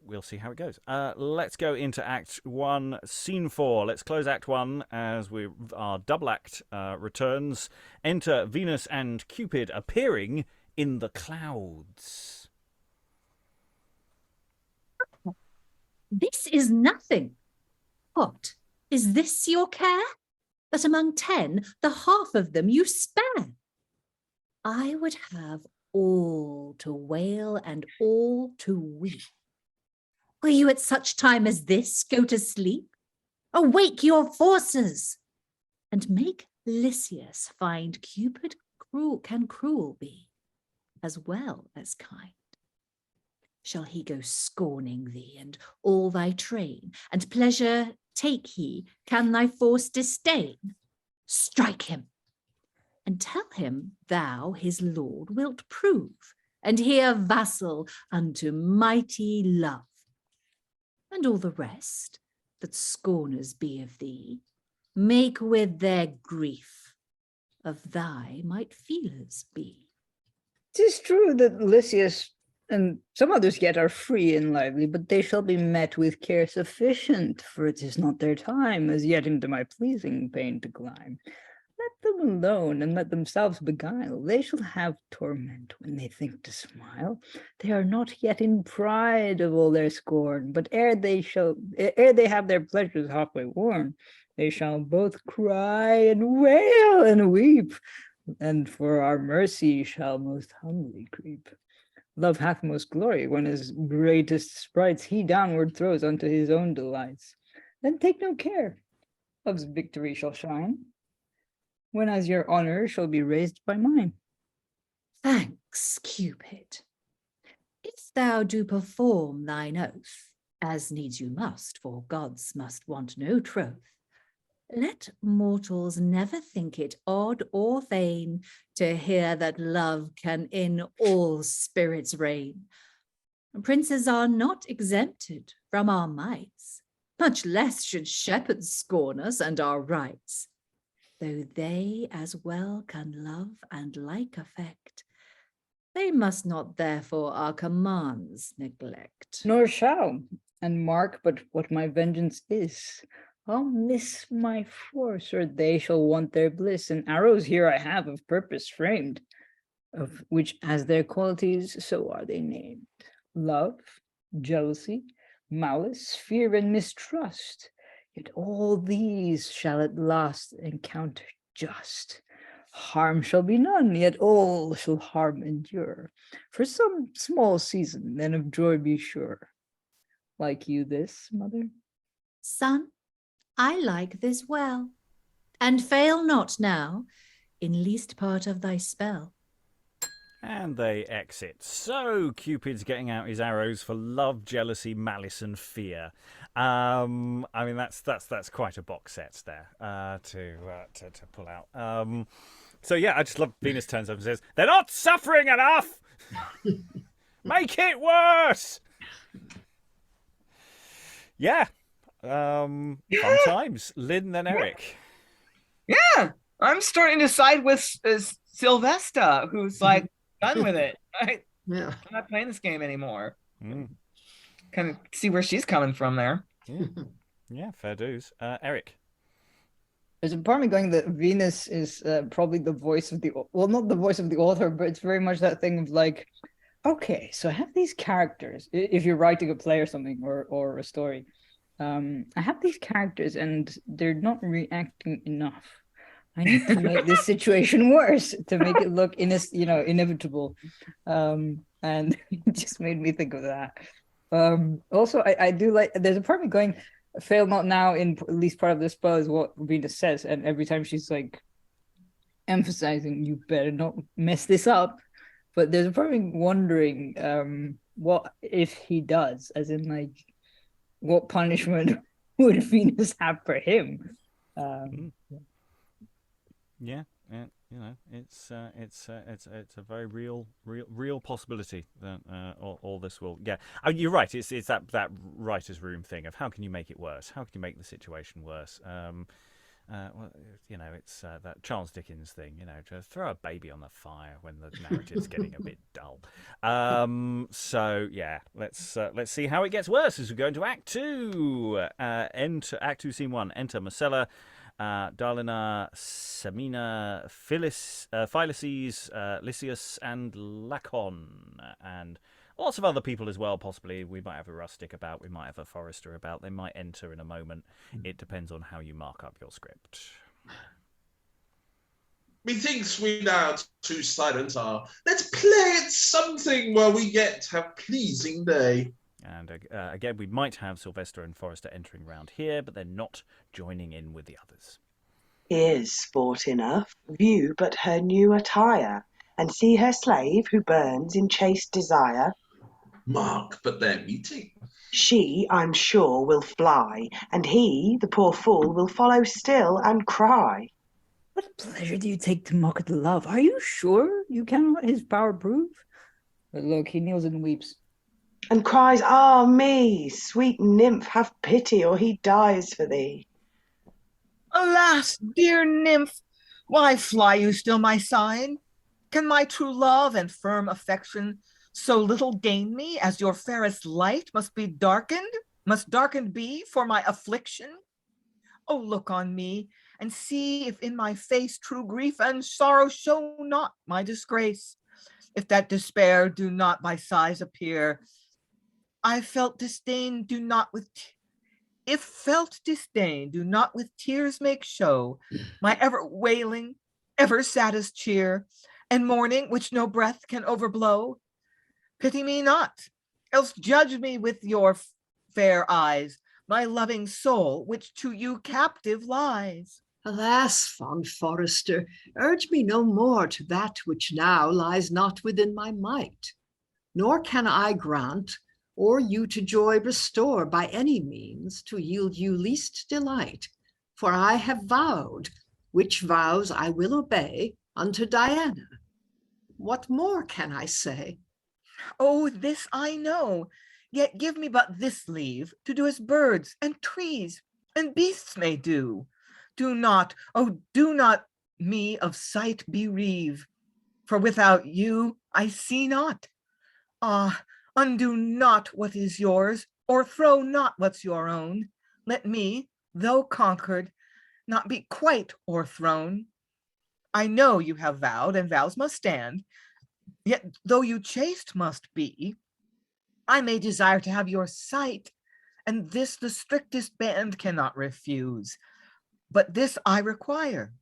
we'll see how it goes. Let's go into Act 1, Scene 4. Let's close Act 1 as our double act returns. Enter Venus and Cupid appearing in the clouds. This is nothing. What? Is this your care? That among 10, the half of them you spare? I would have all to wail and all to weep. Will you at such time as this go to sleep? Awake your forces, and make Lissius find Cupid cruel be, as well as kind. Shall he go scorning thee and all thy train, and pleasure take he, can thy force disdain? Strike him, and tell him thou his lord wilt prove, and here vassal unto mighty love. And all the rest that scorners be of thee, make with their grief of thy might feelers be. 'Tis true that Lissius and some others yet are free and lively, but they shall be met with care sufficient, for it is not their time as yet into my pleasing pain to climb. Let them alone, and let themselves beguile. They shall have torment when they think to smile. They are not yet in pride of all their scorn, but ere they have their pleasures halfway worn, they shall both cry and wail and weep, and for our mercy shall most humbly creep. Love hath most glory when his greatest sprites he downward throws unto his own delights. Then take no care, love's victory shall shine, when as your honor shall be raised by mine. Thanks, Cupid. If thou do perform thine oath, as needs you must, for gods must want no troth, let mortals never think it odd or vain to hear that love can in all spirits reign. Princes are not exempted from our mights, much less should shepherds scorn us and our rights. Though they as well can love and like affect, they must not therefore our commands neglect. Nor shall, and mark but what my vengeance is. I'll miss my force, or they shall want their bliss, and arrows here I have of purpose framed, of which as their qualities, so are they named. Love, jealousy, malice, fear, and mistrust, yet all these shall at last encounter just. Harm shall be none, yet all shall harm endure. For some small season, then of joy be sure. Like you this, mother? Son, I like this well, and fail not now in least part of thy spell. And they exit. So Cupid's getting out his arrows for love, jealousy, malice, and fear. I mean, that's quite a box set there to pull out. So yeah, I just love Venus turns up and says, "They're not suffering enough. Make it worse." Yeah. Fun times. Lynn, then Eric. Yeah, I'm starting to side with Silvesta, who's like done with it. Yeah. I'm not playing this game anymore. Mm. Kind of see where she's coming from there. Yeah, fair dues. Eric. There's a part of me going that Venus is probably the voice of not the voice of the author, but it's very much that thing of like, okay, so I have these characters. If you're writing a play or something, or a story, I have these characters and they're not reacting enough. I need to make this situation worse to make it look inevitable. And it just made me think of that. Also, I do like, there's a part of me going, fail not now in at least part of the spell is what Venus says, and every time she's like emphasizing, you better not mess this up. But there's a part of me wondering, what if he does, as in like, what punishment would Venus have for him? Yeah, you know, it's a very real possibility that all this will. Yeah, I mean, you're right. It's that writer's room thing of how can you make it worse? How can you make the situation worse? Well, you know, it's that Charles Dickens thing. You know, just throw a baby on the fire when the narrative's getting a bit dull. So yeah, let's see how it gets worse as we go into Act 2. Enter Act 2, Scene 1. Enter Musella, Dalina, Simeana, Fillis, Lissius, and Lacon, and lots of other people as well, possibly. We might have a rustic about, we might have a forester about. They might enter in a moment. It depends on how you mark up your script. Methinks we now two silent are. Let's play at something while we yet have pleasing day. And again, we might have Silvesta and Forrester entering round here, but they're not joining in with the others. Here's sport enough. View but her new attire, and see her slave who burns in chaste desire. Mark but their meeting. She, I'm sure, will fly, and he, the poor fool, will follow still and cry. What pleasure do you take to mock at the love? Are you sure you cannot his power prove? But look, he kneels and weeps. And cries, ah me, sweet nymph, have pity, or he dies for thee. Alas, dear nymph, why fly you still my side? Can my true love and firm affection so little gain me, as your fairest light must darkened be for my affliction? Oh, look on me, and see if in my face true grief and sorrow show not my disgrace. If that despair do not by sighs appear, if felt disdain do not with tears make show, my ever wailing, ever saddest cheer, and mourning which no breath can overblow, pity me not, else judge me with your fair eyes, my loving soul which to you captive lies. Alas, fond forester, urge me no more to that which now lies not within my might, nor can I grant, or you to joy restore by any means to yield you least delight. For I have vowed, which vows I will obey, unto Diana. What more can I say? Oh, this I know, yet give me but this leave to do as birds and trees and beasts may do. Do not me of sight bereave, for without you I see not. Ah, undo not what is yours, or throw not what's your own. Let me, though conquered, not be quite o'erthrown. I know you have vowed, and vows must stand, yet though you chaste must be, I may desire to have your sight, and this the strictest band cannot refuse. But this I require,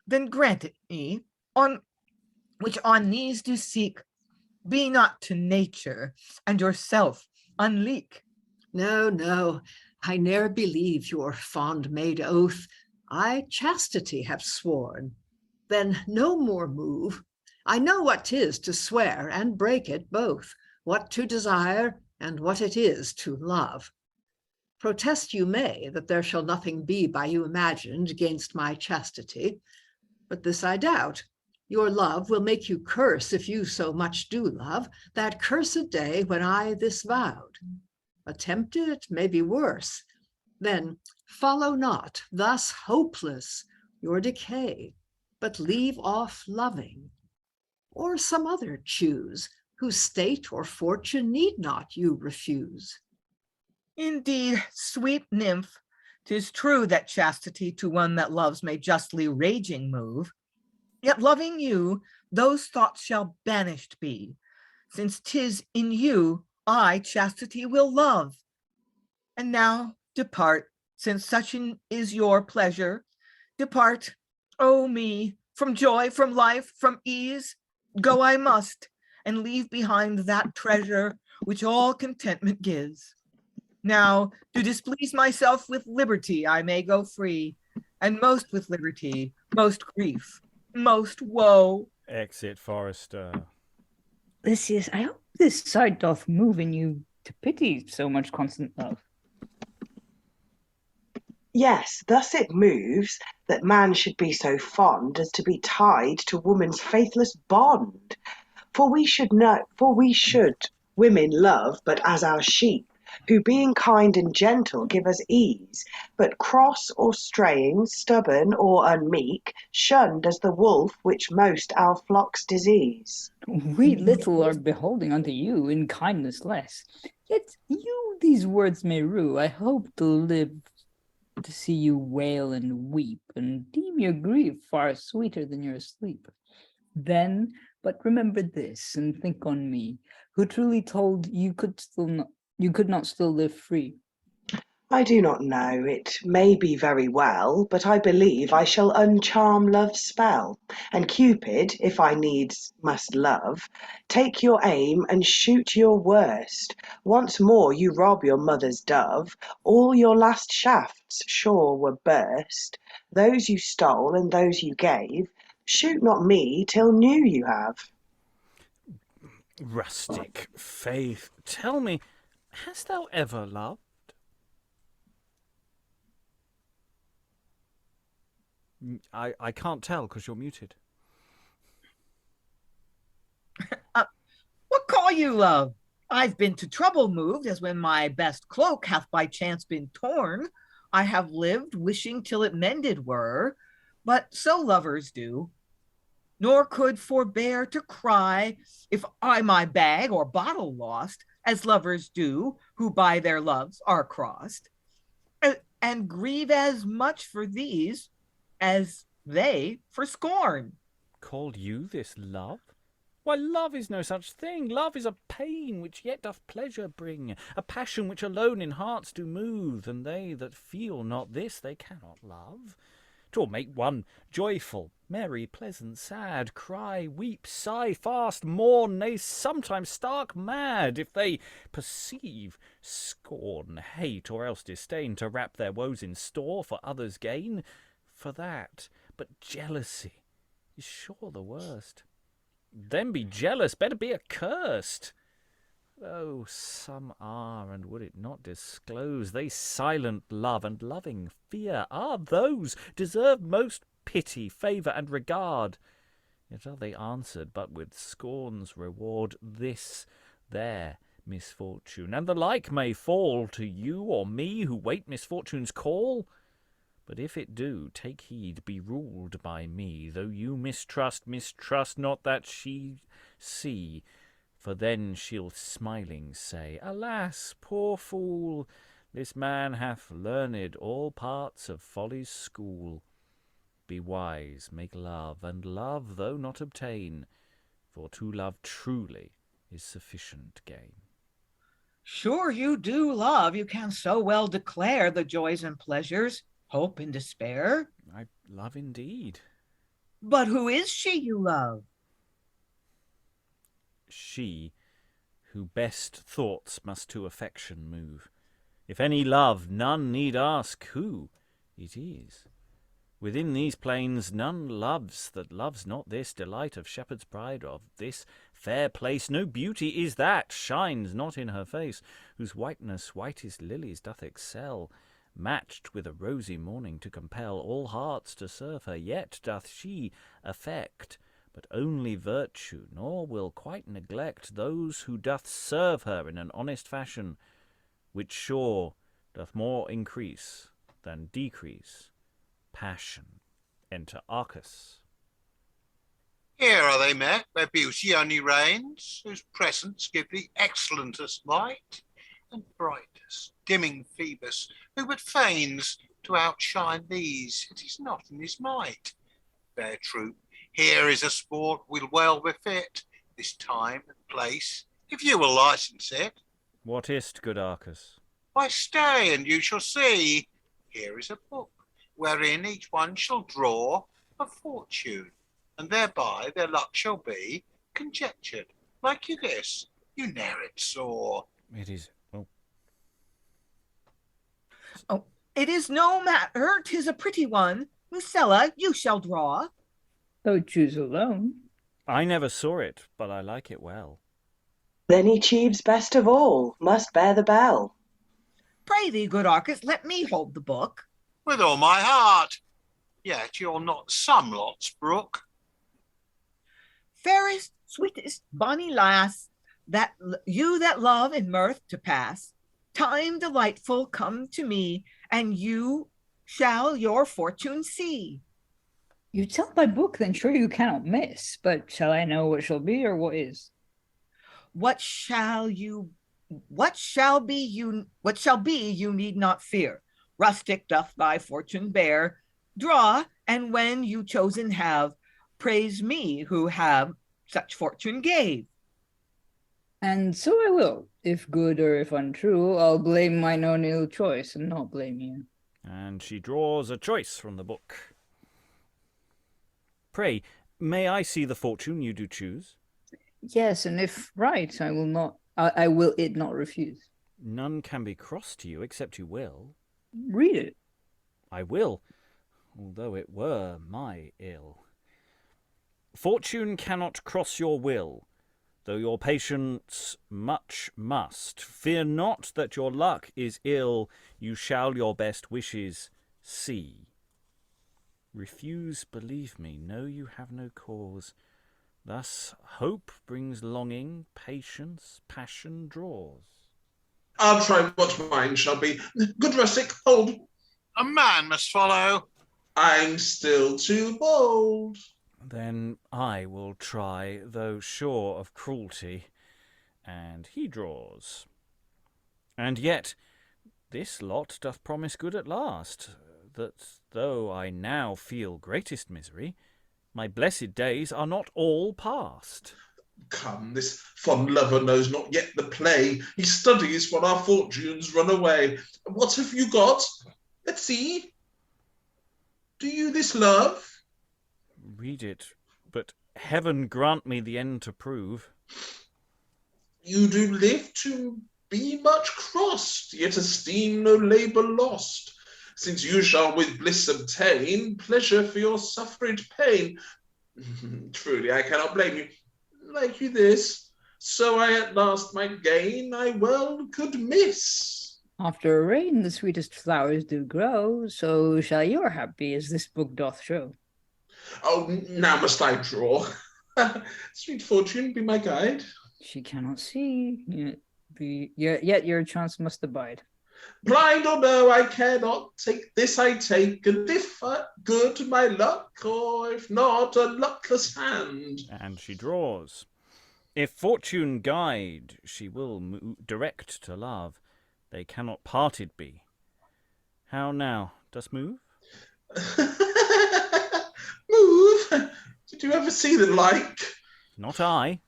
then grant it me, which on knees do seek. Be not to nature and yourself unleak. No, I ne'er believe your fond maid oath. I chastity have sworn. Then no more move. I know what 'tis to swear and break it both, what to desire and what it is to love. Protest you may that there shall nothing be by you imagined against my chastity, but this I doubt. Your love will make you curse, if you so much do love, that cursed day when I this vowed. Attempt it may be worse. Then follow not, thus hopeless, your decay, but leave off loving. Or some other choose, whose state or fortune need not you refuse. Indeed, sweet nymph, 'tis true that chastity to one that loves may justly raging move. Yet loving you, those thoughts shall banished be, since 'tis in you I chastity will love. And now depart, since such is your pleasure. Depart, oh me, from joy, from life, from ease. Go I must, and leave behind that treasure which all contentment gives. Now, to displease myself with liberty, I may go free, and most with liberty, most grief, most woe. Exit Forester. Lissius, I hope this sight doth move in you to pity so much constant love. Yes, thus it moves that man should be so fond as to be tied to woman's faithless bond. For we should women love but as our sheep, who being kind and gentle give us ease, but cross or straying, stubborn or unmeek, shunned as the wolf which most our flocks disease. We little are beholding unto you, in kindness less. Yet you these words may rue. I hope to live to see you wail and weep, and deem your grief far sweeter than your sleep. Then, but remember this, and think on me, who truly told you could not still live free. I do not know, it may be very well, but I believe I shall uncharm love's spell, and Cupid, if I needs must love, take your aim and shoot your worst. Once more you rob your mother's dove, all your last shafts sure were burst. Those you stole and those you gave, shoot not me till new you have. Rustic, faith, tell me, hast thou ever loved? I can't tell because you're muted. What call you love? I've been to trouble moved, as when my best cloak hath by chance been torn. I have lived wishing till it mended were, but so lovers do. Nor could forbear to cry if I my bag or bottle lost, as lovers do who by their loves are crossed, and grieve as much for these as they for scorn. Called you this love? Why, love is no such thing. Love is a pain which yet doth pleasure bring, a passion which alone in hearts do move, and they that feel not this they cannot love. 'Twill make one joyful, merry, pleasant, sad, cry, weep, sigh, fast, mourn, nay, sometimes stark mad, if they perceive, scorn, hate, or else disdain to wrap their woes in store for others' gain. For that, but jealousy is sure the worst. Then be jealous, better be accursed. Oh, some are, and would it not disclose, they silent love and loving fear are those deserve most pity, favour, and regard. Yet are they answered but with scorn's reward, this their misfortune, and the like may fall to you or me who wait misfortune's call. But if it do, take heed, be ruled by me. Though you mistrust not that she see. For then she'll smiling say, Alas, poor fool, this man hath learned all parts of folly's school. Be wise, make love, and love though not obtain, for to love truly is sufficient gain. Sure you do love, you can so well declare the joys and pleasures, hope and despair. I love indeed. But who is she you love? She, who best thoughts must to affection move. If any love, none need ask who it is. Within these plains none loves that loves not this delight of shepherd's pride, of this fair place. No beauty is that shines not in her face, whose whiteness whitest lilies doth excel, matched with a rosy morning to compel all hearts to serve her. Yet doth she affect but only virtue, nor will quite neglect those who doth serve her in an honest fashion, which sure doth more increase than decrease passion. Enter Arcas. Here are they met, where beauty only reigns, whose presence give the excellentest might, and brightest, dimming Phoebus, who but feigns to outshine these, it is not in his might. Fair troop, here is a sport will well befit this time and place, if you will license it. What is't, good Arcas? Why, stay, and you shall see. Here is a book, wherein each one shall draw a fortune, and thereby their luck shall be conjectured. Like you this, you ne'er it saw. It is... Oh. Oh, it is no matter, 'tis a pretty one. Musella, you shall draw. Oh, choose alone. I never saw it, but I like it well. Then he chieves best of all, must bear the bell. Pray thee, good Arcas, let me hold the book. With all my heart. Yet you're not some lot's brook. Fairest, sweetest, bonny lass, that you that love in mirth to pass, time delightful come to me, and you shall your fortune see. You tell by book, then sure you cannot miss. But shall I know what shall be, or what is? What shall be you need not fear. Rustic doth thy fortune bear. Draw, and when you chosen have, praise me who have such fortune gave. And so I will. If good or if untrue, I'll blame mine own ill choice and not blame you. And she draws a choice from the book. Pray, may I see the fortune you do choose? Yes, and if right, I will it not refuse. None can be cross to you except you will. Read it. I will, although it were my ill. Fortune cannot cross your will, though your patience much must. Fear not that your luck is ill, you shall your best wishes see. Refuse, believe me, know you have no cause. Thus hope brings longing, patience, passion draws. I'll try what mine shall be. Good Rustic, hold. A man must follow. I'm still too bold. Then I will try, though sure of cruelty. And he draws. And yet this lot doth promise good at last, that though I now feel greatest misery, my blessed days are not all past. Come, this fond lover knows not yet the play. He studies while our fortunes run away. What have you got? Let's see. Do you this love? Read it, but heaven grant me the end to prove. You do live to be much crossed, yet esteem no labour lost. Since you shall with bliss obtain pleasure for your suffered pain. Truly, I cannot blame you. Like you this, so I at last might gain, I well could miss. After a rain, the sweetest flowers do grow, so shall your hap be, as this book doth show. Oh, now must I draw. Sweet fortune, be my guide. She cannot see, yet your chance must abide. Blind or no, I care not. Take this I take, and if good my luck, or if not, a luckless hand. And she draws. If fortune guide, she will direct to love. They cannot parted be. How now, dost move? Move? Did you ever see the like? Not I.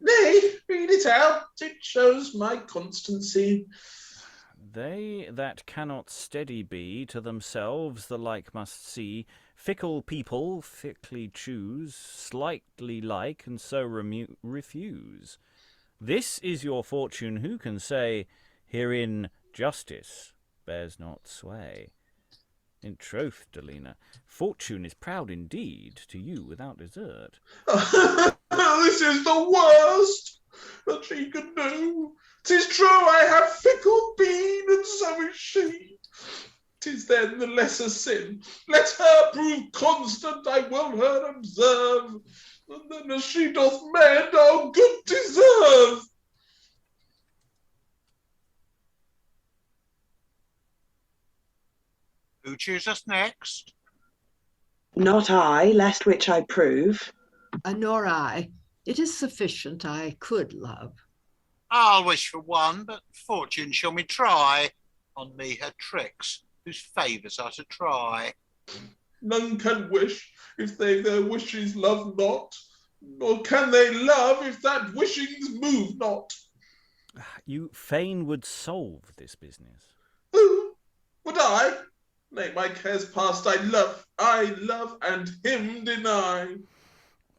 Nay, read it out. It shows my constancy. They that cannot steady be, to themselves the like must see. Fickle people thickly choose, slightly like, and so refuse. This is your fortune, who can say, herein justice bears not sway. In troth, Dalina, fortune is proud indeed, to you without desert. This is the worst that she can do. 'Tis true I have fickle been, and so is she. 'Tis then the lesser sin. Let her prove constant, I will her observe, and then as she doth mend, our good deserve. Who chooseth next? Not I, lest which I prove. Nor I. It is sufficient I could love. I'll wish for one, but fortune shall me try on me her tricks, whose favours are to try. None can wish if they their wishes love not, nor can they love if that wishings move not. You fain would solve this business. Who? Would I? Nay, my cares past, I love, and him deny.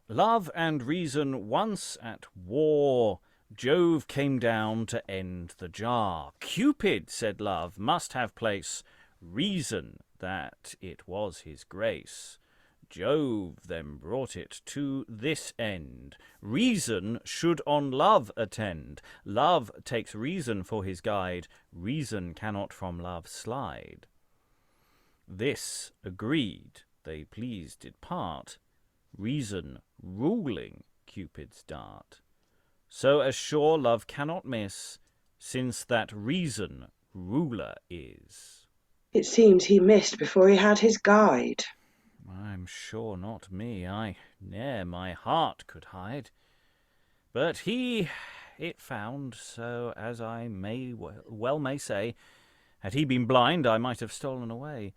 Love and reason once at war, Jove came down to end the jar. Cupid, said love, must have place. Reason, that it was his grace. Jove then brought it to this end. Reason should on love attend. Love takes reason for his guide. Reason cannot from love slide. This agreed, they pleased did part. Reason ruling Cupid's dart. So as sure love cannot miss, since that reason ruler is. It seems he missed before he had his guide. I'm sure not me, I ne'er my heart could hide. But he it found, so as I may well may say, had he been blind, I might have stolen away.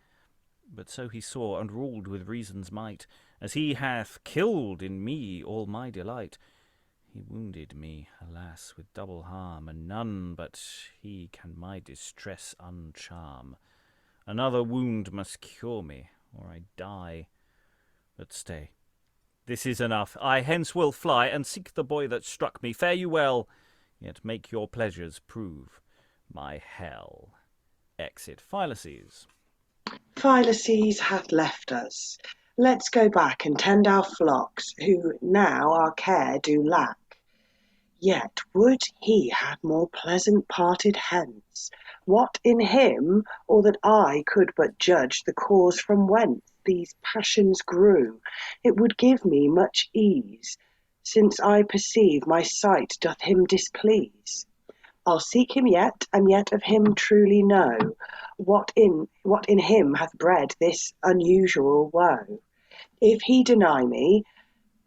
But so he saw and ruled with reason's might, as he hath killed in me all my delight. He wounded me, alas, with double harm, and none but he can my distress uncharm. Another wound must cure me, or I die. But stay, this is enough. I hence will fly, and seek the boy that struck me. Fare you well, yet make your pleasures prove my hell. Exit Fillis. Fillis hath left us. Let's go back and tend our flocks, who now our care do lack. Yet would he had more pleasant parted hence. What in him, or that I could but judge the cause from whence these passions grew, it would give me much ease, since I perceive my sight doth him displease. I'll seek him yet, and yet of him truly know what in him hath bred this unusual woe. If he deny me,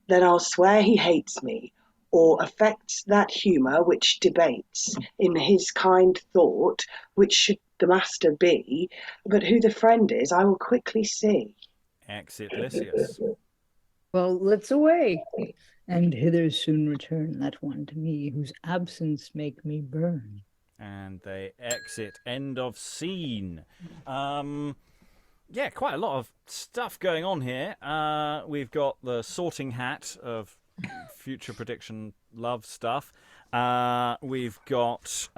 then I'll swear he hates me, or affects that humour which debates in his kind thought, which should the master be, but who the friend is I will quickly see. Exit Lissius. Well, let's away, and hither soon return that one to me whose absence make me burn. And they exit. End of scene. Yeah, quite a lot of stuff going on here. We've got the sorting hat of future prediction love stuff. We've got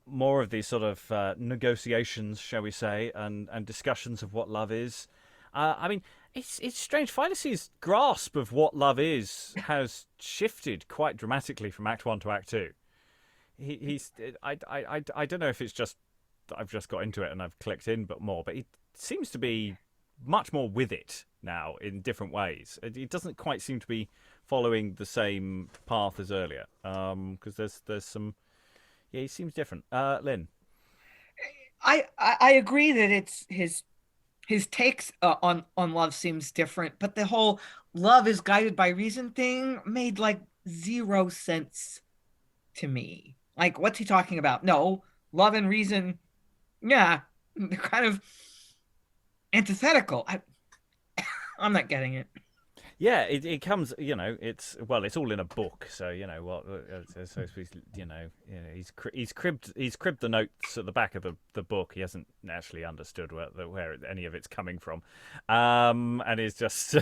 more of these sort of negotiations, shall we say, and discussions of what love is. I mean, it's strange. Fillis' grasp of what love is has shifted quite dramatically from Act 1 to Act 2. I don't know if it's just that I've just got into it and I've clicked in but he seems to be much more with it now in different ways. It doesn't quite seem to be following the same path as earlier, because there's some, yeah, he seems different. Lynn? I agree that it's his takes on love seems different, but the whole love is guided by reason thing made like zero sense to me. Like, what's he talking about? No, love and reason, yeah, they're kind of antithetical. I'm not getting it. Yeah, it comes, it's all in a book, so he's cribbed the notes at the back of the book. He hasn't actually understood where any of it's coming from, and it's just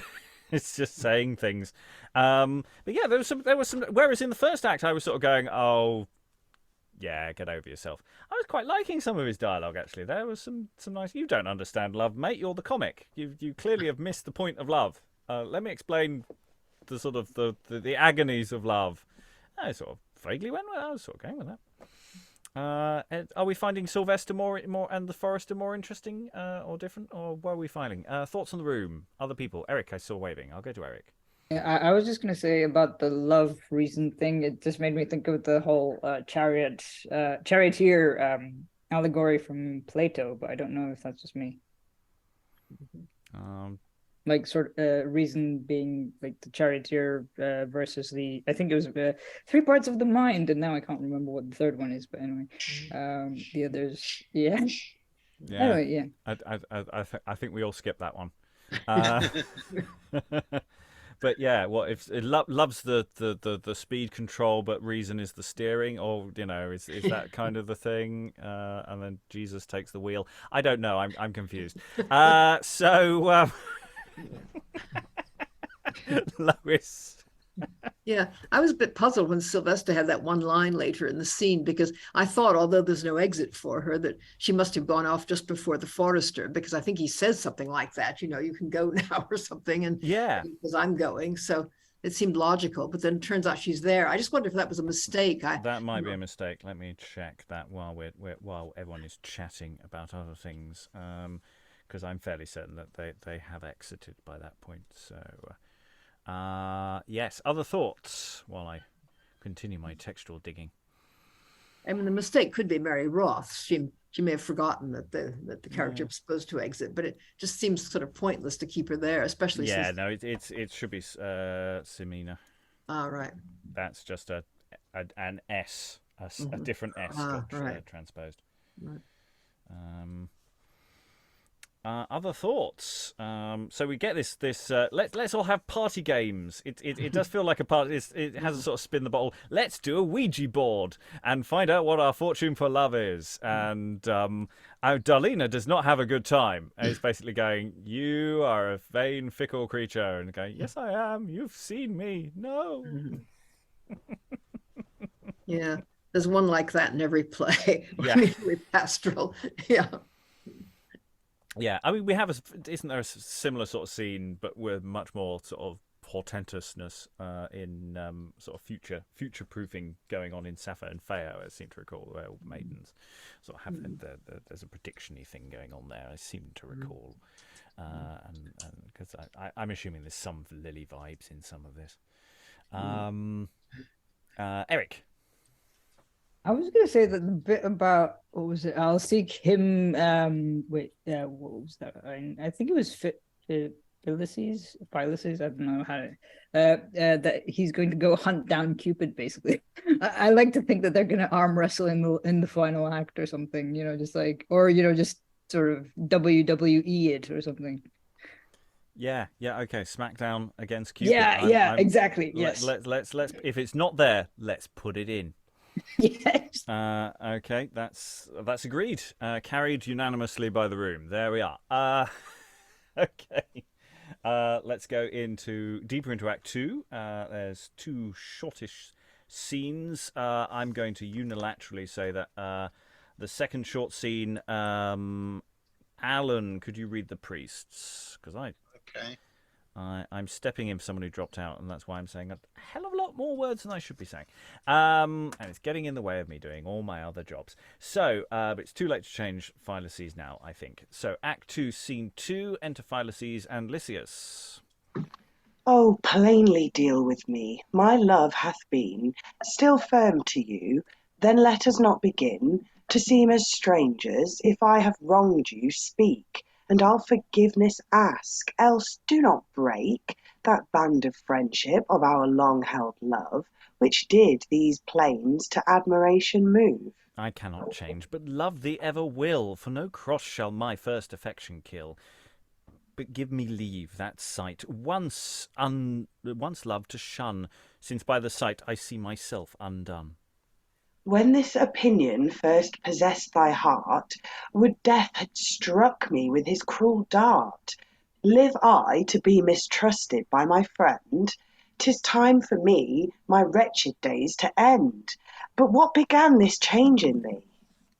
it's just saying things. But yeah, there was some. Whereas in the first act, I was sort of going, oh, yeah, get over yourself. I was quite liking some of his dialogue, actually. There was some nice. You don't understand love, mate. You're the comic. You clearly have missed the point of love. Let me explain the sort of the agonies of love. I sort of vaguely went with that. I was sort of going with that. Are we finding Silvesta more and the Forester more interesting or different, or what are we finding? Thoughts on the room? Other people? Eric, I saw waving. I'll go to Eric. Yeah, I was just going to say about the love reason thing. It just made me think of the whole charioteer allegory from Plato, but I don't know if that's just me. Like sort of reason being like the charioteer versus I think it was 3 parts of the mind, and now I can't remember what the third one is. But anyway, the others, yeah. Anyway, yeah. I think we all skipped that one. But yeah, what if it loves the speed control, but reason is the steering, or is that kind of the thing? And then Jesus takes the wheel. I don't know. I'm confused. So Lois. Yeah, I was a bit puzzled when Silvesta had that one line later in the scene, because I thought, although there's no exit for her, that she must have gone off just before the forester, because I think he says something like that, you can go now or something, and Yeah. because I'm going. So it seemed logical, but then it turns out she's there. I just wonder if that was a mistake. That might be a mistake. Let me check that while while everyone is chatting about other things, because I'm fairly certain that they have exited by that point. So, yes. Other thoughts while I continue my textual digging. I mean, the mistake could be Mary Wroth. She may have forgotten that the character was supposed to exit, but it just seems sort of pointless to keep her there, especially since... no, it should be Simeana. Right. That's just an S, a different S got transposed. Right. Other thoughts? So we get this. Let's all have party games. It does feel like a party. It has a sort of spin the bottle. Let's do a Ouija board and find out what our fortune for love is. And Dalina does not have a good time. And it's basically going, "You are a vain, fickle creature," and going, "Yes, I am. You've seen me. No." Yeah, there's one like that in every play. Yeah. Every pastoral. Yeah. Yeah, I mean, isn't there a similar sort of scene, but with much more sort of portentousness in sort of future-proofing going on in Sappho and Phao, I seem to recall, where maidens sort of have there's a prediction-y thing going on there, I seem to recall. And because I'm assuming there's some Lily vibes in some of this. Eric? I was gonna say that the bit about what was it? I'll seek him. What was that? I think it was Fillis. I don't know how. That he's going to go hunt down Cupid. Basically, I like to think that they're gonna arm wrestle in the final act or something. Just like, or just sort of WWE it or something. Yeah, okay. SmackDown against Cupid. Yeah, exactly. Yes. Let's if it's not there, let's put it in. Yes. Okay, that's agreed. Carried unanimously by the room. There we are. Okay. Let's go deeper into Act 2. There's 2 shortish scenes. I'm going to unilaterally say that the second short scene. Alan, could you read the priests? Because Okay. I'm stepping in for someone who dropped out, and that's why I'm saying a hell of a lot more words than I should be saying. And it's getting in the way of me doing all my other jobs. So, but it's too late to change Fillis now, I think. So, Act 2, Scene 2, enter Fillis and Lissius. Oh, plainly deal with me. My love hath been still firm to you. Then let us not begin to seem as strangers. If I have wronged you, speak, and I'll forgiveness ask. Else do not break that band of friendship of our long-held love, which did these plains to admiration move. I cannot change, but love thee ever will, for no cross shall my first affection kill. But give me leave that sight once loved to shun, since by the sight I see myself undone. When this opinion first possessed thy heart, would death had struck me with his cruel dart. Live I to be mistrusted by my friend? 'Tis time for me my wretched days to end. But what began this change in me?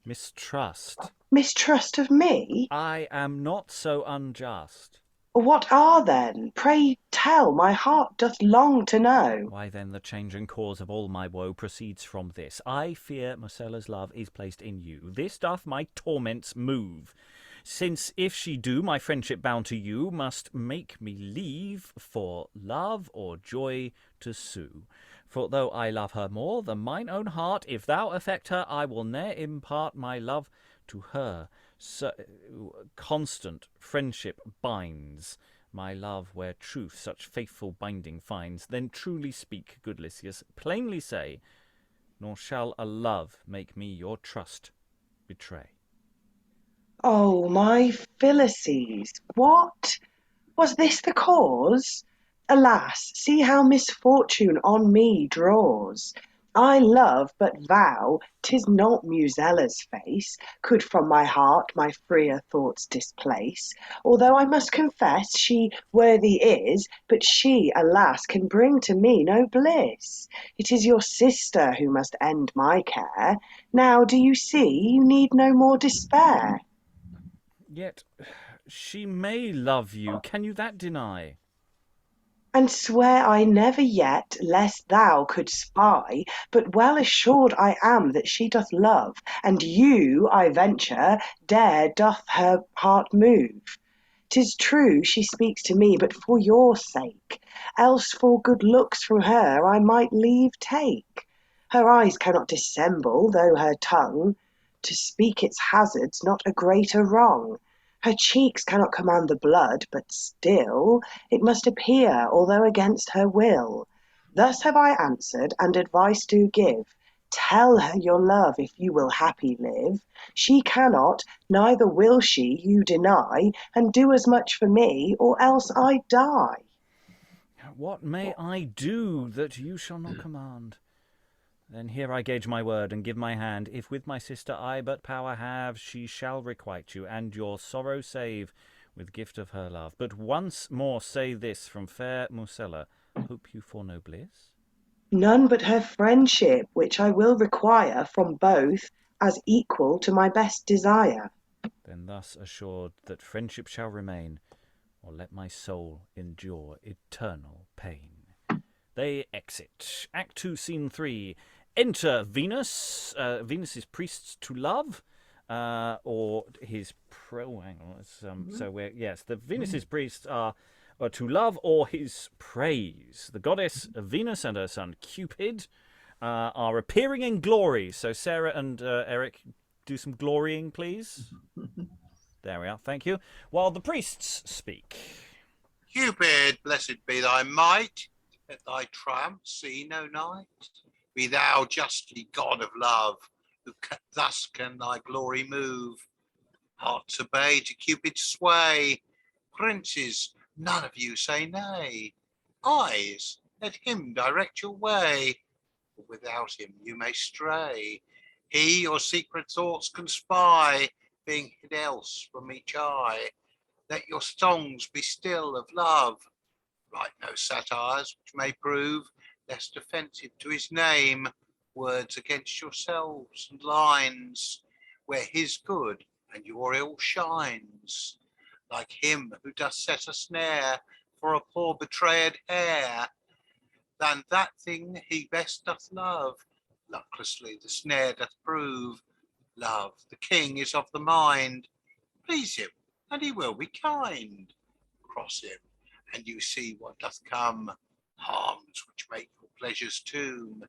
Mistrust. Mistrust of me? I am not so unjust. What are then? Pray tell, my heart doth long to know. Why then the change and cause of all my woe proceeds from this. I fear Musella's love is placed in you. This doth my torments move. Since if she do, my friendship bound to you must make me leave for love or joy to sue. For though I love her more than mine own heart, if thou affect her, I will ne'er impart my love to her. So constant friendship binds my love where truth such faithful binding finds. Then truly speak, good Lissius, plainly say, nor shall a love make me your trust betray. Oh, my Fillis, what? Was this the cause? Alas, see how misfortune on me draws. I love, but vow 'tis not Musella's face could from my heart my freer thoughts displace. Although I must confess she worthy is, but she, alas, can bring to me no bliss. It is your sister who must end my care. Now do you see you need no more despair? Yet she may love you. Can you that deny? And swear I never yet, lest thou couldst spy, but well assured I am that she doth love, and you, I venture, dare doth her heart move. 'Tis true she speaks to me but for your sake, else for good looks from her I might leave take. Her eyes cannot dissemble, though her tongue to speak its hazards not a greater wrong. Her cheeks cannot command the blood, but still it must appear, although against her will. Thus have I answered, and advice do give. Tell her your love if you will happy live. She cannot, neither will she, you deny, and do as much for me, or else I die. What may I do that you shall not command? Then here I gauge my word and give my hand. If with my sister I but power have, she shall requite you, and your sorrow save with gift of her love. But once more say this from fair Musella, hope you for no bliss? None but her friendship, which I will require from both as equal to my best desire. Then thus assured that friendship shall remain, or let my soul endure eternal pain. They exit. Act 2, Scene 3. Enter Venus. Venus's priests to love, or his hang on. So we're the Venus's priests are to love or his praise. The goddess Venus and her son Cupid are appearing in glory. So Sarah and Eric, do some glorying, please. There we are. Thank you. While the priests speak. Cupid, blessed be thy might. Let thy triumph see no night. Be thou justly God of love, who thus can thy glory move. Hearts obey to Cupid's sway. Princes, none of you say nay. Eyes, let him direct your way, for without him you may stray. He your secret thoughts can spy, being hid else from each eye. Let your songs be still of love. Write no satires which may prove lest offensive to his name, words against yourselves and lines, where his good and your ill shines. Like him who doth set a snare for a poor betrayed hare, than that thing he best doth love, lucklessly the snare doth prove. Love, the king, is of the mind. Please him, and he will be kind. Cross him, and you see what doth come, harms which make your pleasure's tomb.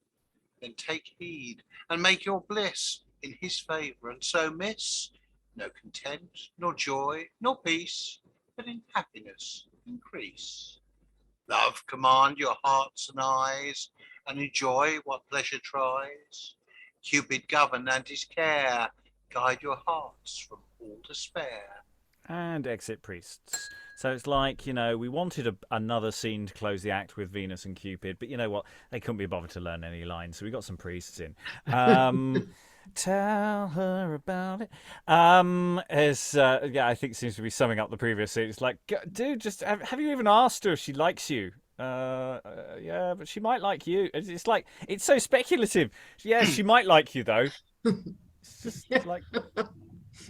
Then take heed, and make your bliss in his favour, and so miss no content, nor joy, nor peace, but in happiness increase. Love, command your hearts and eyes, and enjoy what pleasure tries. Cupid govern, and his care guide your hearts from all despair. And exit priests. So it's like, we wanted another scene to close the act with Venus and Cupid, but you know what? They couldn't be bothered to learn any lines, so we got some priests in. Tell her about it. I think seems to be summing up the previous scene. It's like, dude, just have you even asked her if she likes you? Yeah, but she might like you. It's like, it's so speculative. Yeah, she might like you though. It's just like,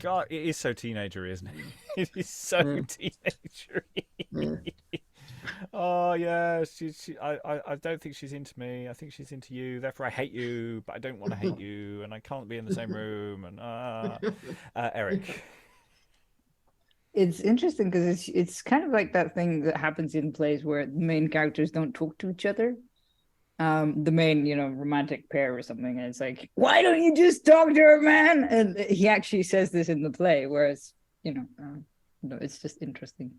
God, it is so teenagery, isn't it? It is so teenagery. Oh yeah, I don't think she's into me. I think she's into you. Therefore, I hate you, but I don't want to hate you, and I can't be in the same room. And Eric. It's interesting because it's kind of like that thing that happens in plays where the main characters don't talk to each other. The main, romantic pair or something, and it's like, why don't you just talk to her, man? And he actually says this in the play, whereas, it's just interesting.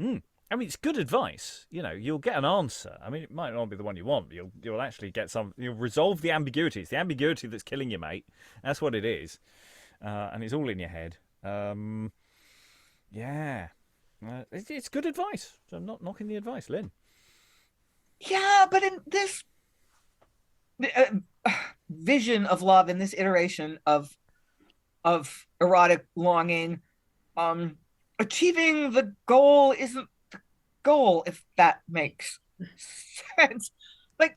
I mean, it's good advice. You'll get an answer. I mean, it might not be the one you want, but you'll actually get some. You'll resolve the ambiguity. It's the ambiguity that's killing you, mate. That's what it is, and it's all in your head. Yeah, it's good advice. So I'm not knocking the advice, Lynn. Yeah, but in this, vision of love in this iteration of erotic longing, achieving the goal isn't the goal, if that makes sense. Like,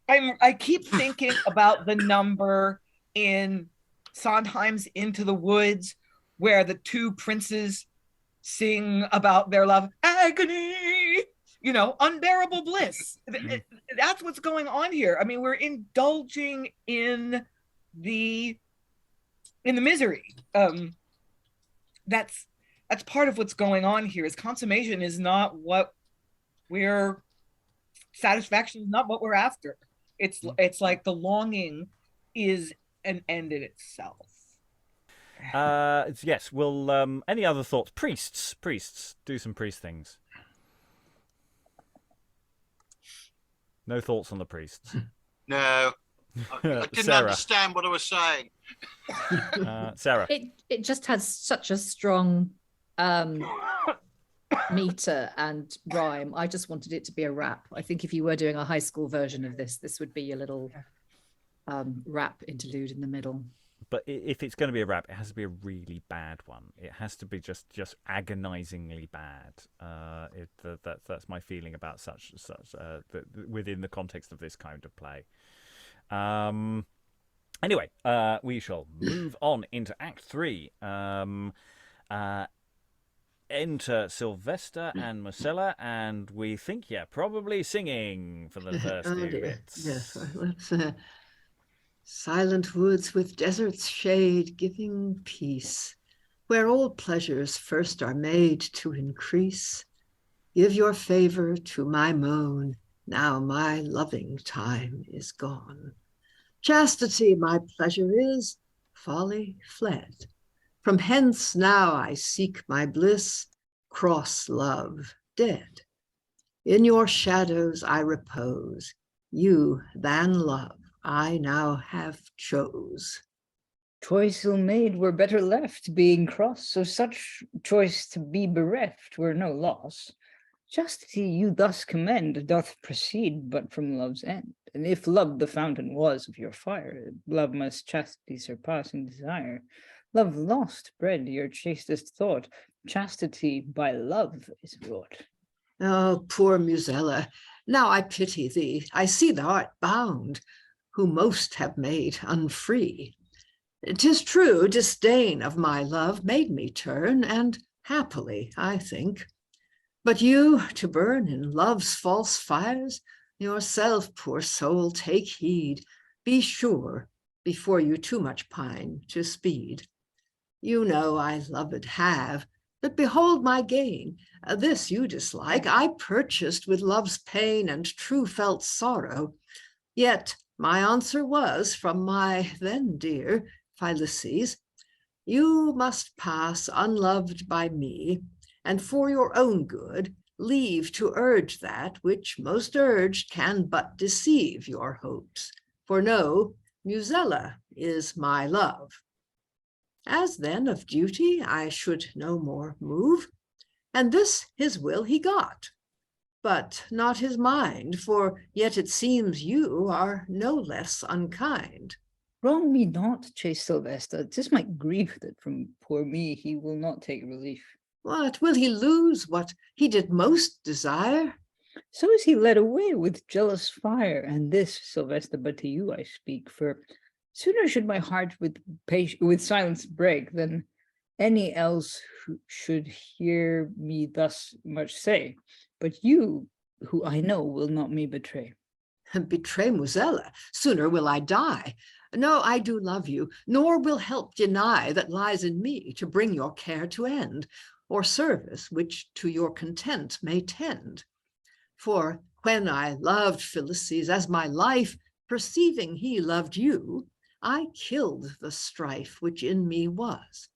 I keep thinking about the number in Sondheim's Into the Woods, where the two princes sing about their love, agony, unbearable bliss. That's what's going on here. I mean, we're indulging in the misery. That's part of what's going on here. Is consummation is not what satisfaction is not what we're after. It's like the longing is an end in itself. Yes. Well, any other thoughts? Priests, do some priest things. No thoughts on the priests. No, I didn't Sarah. understand what I was saying. Sarah. It just has such a strong meter and rhyme. I just wanted it to be a rap. I think if you were doing a high school version of this would be a little rap interlude in the middle. But if it's going to be a rap, it has to be a really bad one. It has to be just agonizingly bad. That's my feeling about such within the context of this kind of play. Anyway, we shall move on into Act 3. Enter Silvesta and Musella, and we think, probably singing for the first few bits. Yes, let's... Silent woods with desert's shade giving peace, where old pleasures first are made to increase. Give your favor to my moan, now my loving time is gone. Chastity my pleasure is, folly fled. From hence now I seek my bliss, cross love dead. In your shadows I repose, you than love I now have chose. Choice ill made were better left, being cross, so such choice to be bereft were no loss. Chastity you thus commend doth proceed but from love's end, and if love the fountain was of your fire, love must chastity surpass in desire. Love lost bred your chastest thought, chastity by love is wrought. Oh, poor Musella, now I pity thee, I see thou art bound, who most have made unfree. 'Tis true, disdain of my love made me turn, and happily, I think. But you, to burn in love's false fires, yourself, poor soul, take heed. Be sure, before you too much pine, to speed. You know I loved have, but behold my gain. This you dislike, I purchased with love's pain and true felt sorrow. Yet my answer was from my then dear Fillis, you must pass unloved by me, and for your own good, leave to urge that which most urged can but deceive your hopes. For know, Musella is my love. As then of duty I should no more move, and this his will he got, but not his mind, for yet it seems you are no less unkind. Wrong me not, chaste Silvesta, 'tis my grief that from poor me he will not take relief. What, will he lose what he did most desire? So is he led away with jealous fire, and this, Silvesta, but to you I speak, for sooner should my heart with silence break than any else who should hear me thus much say. But you, who I know, will not me betray. Betray Musella, sooner will I die. No, I do love you, nor will help deny that lies in me to bring your care to end, or service which to your content may tend. For when I loved Fillis as my life, perceiving he loved you, I killed the strife which in me was.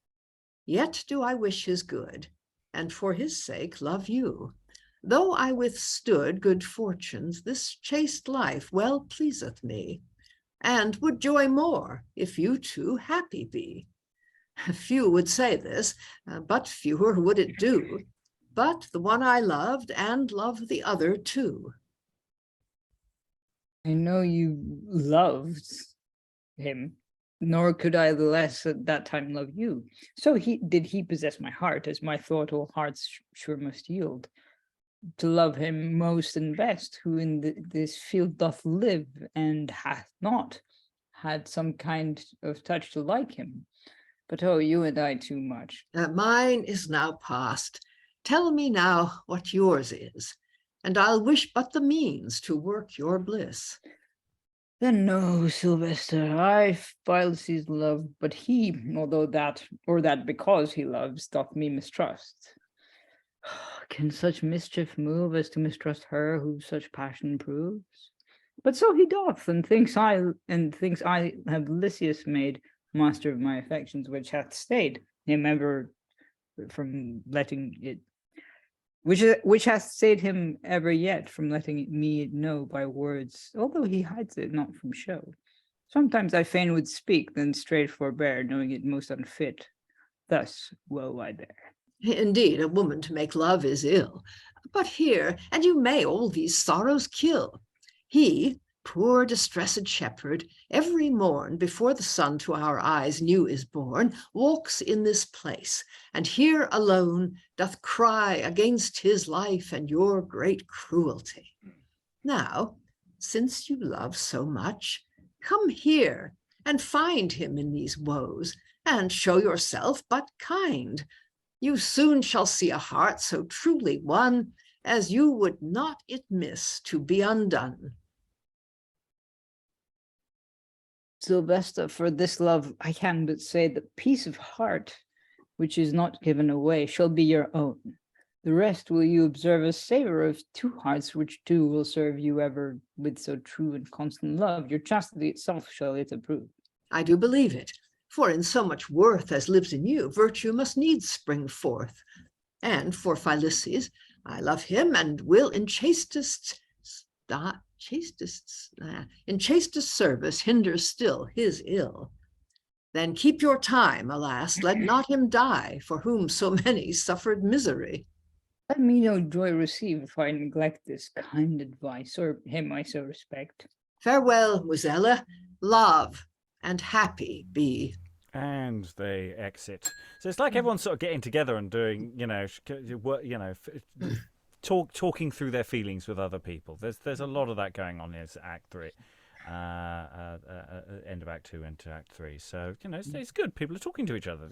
Yet do I wish his good, and for his sake love you. Though I withstood good fortunes, this chaste life well pleaseth me, and would joy more if you two happy be. Few would say this, but fewer would it do, but the one I loved and love the other too. I know you loved him, nor could I less at that time love you. So did he possess my heart, as my thought all hearts sure must yield, to love him most and best, who in this field doth live, and hath not had some kind of touch to like him. But oh, you and I too much. Mine is now past. Tell me now what yours is, and I'll wish but the means to work your bliss. Then no, Silvesta, I Fillis love, but he, although that, or that because he loves, doth me mistrust. Can such mischief move as to mistrust her who such passion proves? But so he doth, and thinks I have Lissius made master of my affections, which hath stayed him ever from letting it, which hath stayed him ever yet from letting me know by words, although he hides it not from show. Sometimes I fain would speak, then straight forbear, knowing it most unfit. Thus woe I bear. Indeed, a woman to make love is ill. But here, and you may all these sorrows kill. He, poor distressed shepherd, every morn before the sun to our eyes new is born, walks in this place, and here alone doth cry against his life and your great cruelty. Now, since you love so much, come here and find him in these woes, and show yourself but kind. You soon shall see a heart so truly won as you would not it miss to be undone. Silvesta, for this love I can but say that peace of heart, which is not given away, shall be your own. The rest will you observe a savor of two hearts, which two will serve you ever with so true and constant love. Your chastity itself shall it approve. I do believe it. For in so much worth as lives in you, virtue must needs spring forth. And for Fillis, I love him and will in chastest service hinder still his ill. Then keep your time, alas, let not him die, for whom so many suffered misery. Let me no joy receive if I neglect this kind advice, or him I so respect. Farewell, Musella, love and happy be. And they exit. So it's like everyone's sort of getting together and doing, talking through their feelings with other people. There's a lot of that going on in Act 3, end of Act 2 into Act 3. So it's good. People are talking to each other.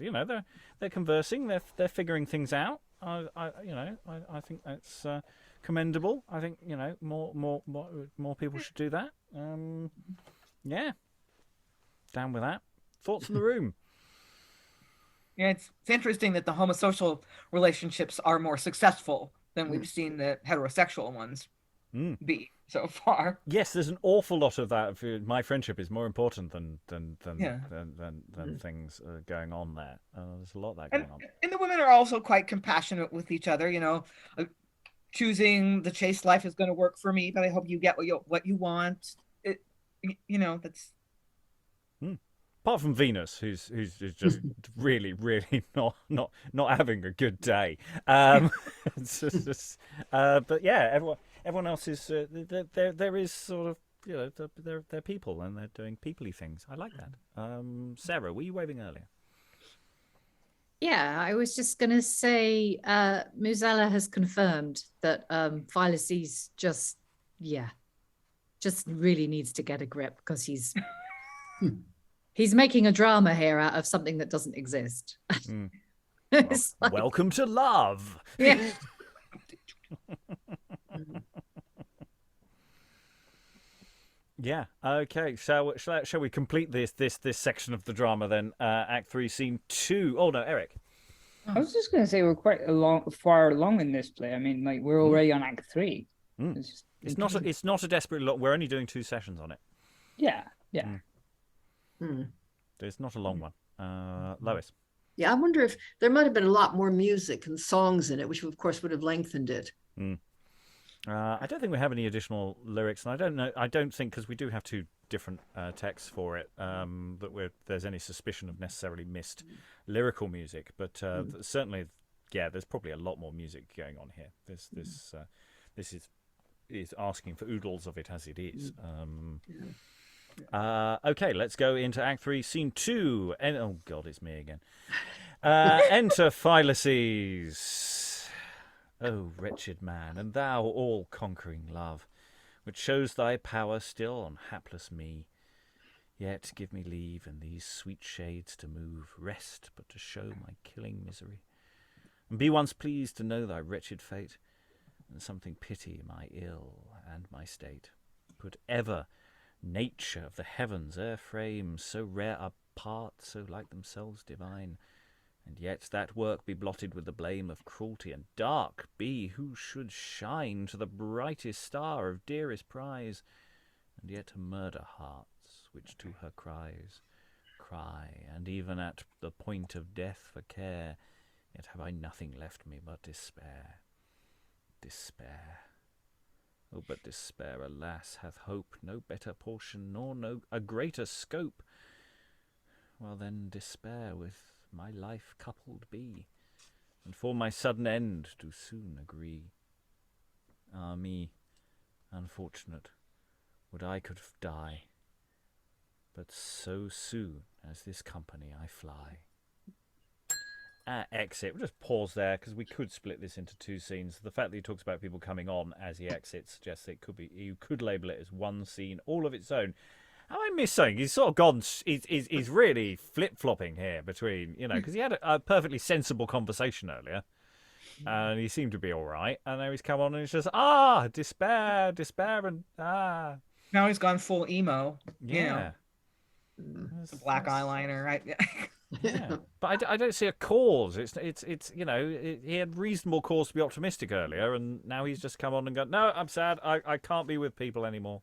They're conversing. They're figuring things out. I think that's commendable. I think more people should do that. Yeah. Down with that. Thoughts from the room? Yeah, it's interesting that the homosocial relationships are more successful than we've seen the heterosexual ones be so far. Yes, there's an awful lot of that. My friendship is more important than things going on there. There's a lot of that going on. And the women are also quite compassionate with each other. Choosing the chaste life is going to work for me, but I hope you get what you want. That's. Apart from Venus, who's just really, really not having a good day. But yeah, everyone else is there is sort of they're people and they're doing peoply things. I like that. Sarah, were you waving earlier? Yeah, I was just going to say Musella has confirmed that Fillis just really needs to get a grip because he's he's making a drama here out of something that doesn't exist. Welcome to love. Yeah. Yeah. Okay. So shall we complete this section of the drama then? Act 3, Scene 2. Oh no, Eric. I was just going to say we're quite far along in this play. I mean, like we're already on Act 3. It's not a desperate lot. We're only doing 2 sessions on it. Yeah. It's not a long one. Lois. Yeah, I wonder if there might have been a lot more music and songs in it, which of course would have lengthened it. I don't think we have any additional lyrics, and I don't think, because we do have 2 different texts for it, that there's any suspicion of necessarily missed lyrical music. But certainly, yeah, there's probably a lot more music going on here. This is is asking for oodles of it as it is. Okay, let's go into Act 3, Scene 2. Oh, God, it's me again. Enter Fillis. Oh, wretched man, and thou all-conquering love, which shows thy power still on hapless me. Yet give me leave in these sweet shades to move, rest but to show my killing misery. And be once pleased to know thy wretched fate, and something pity my ill and my state. Put ever nature of the heavens ere frame, so rare a part, so like themselves divine, and yet that work be blotted with the blame of cruelty, and dark be who should shine to the brightest star of dearest prize, and yet to murder hearts which to her cries, and even at the point of death for care, yet have I nothing left me but despair. Despair. Oh, but despair, alas, hath hope no better portion, nor no a greater scope. Well then, despair with my life coupled be, and for my sudden end do soon agree. Ah me, unfortunate, would I could die, but so soon as this company I fly. Exit. We'll just pause there because we could split this into two scenes. The fact that he talks about people coming on as he exits suggests it could be, you could label it as one scene all of its own. Have I missed something? He's sort of gone, he's really flip-flopping here between, because he had a perfectly sensible conversation earlier and he seemed to be all right, and now he's come on and it's just despair, and Now he's gone full emo. Yeah. Black eyeliner, right? Yeah, but I don't see a cause. It's he had reasonable cause to be optimistic earlier, and now he's just come on and gone, no, I'm sad. I can't be with people anymore.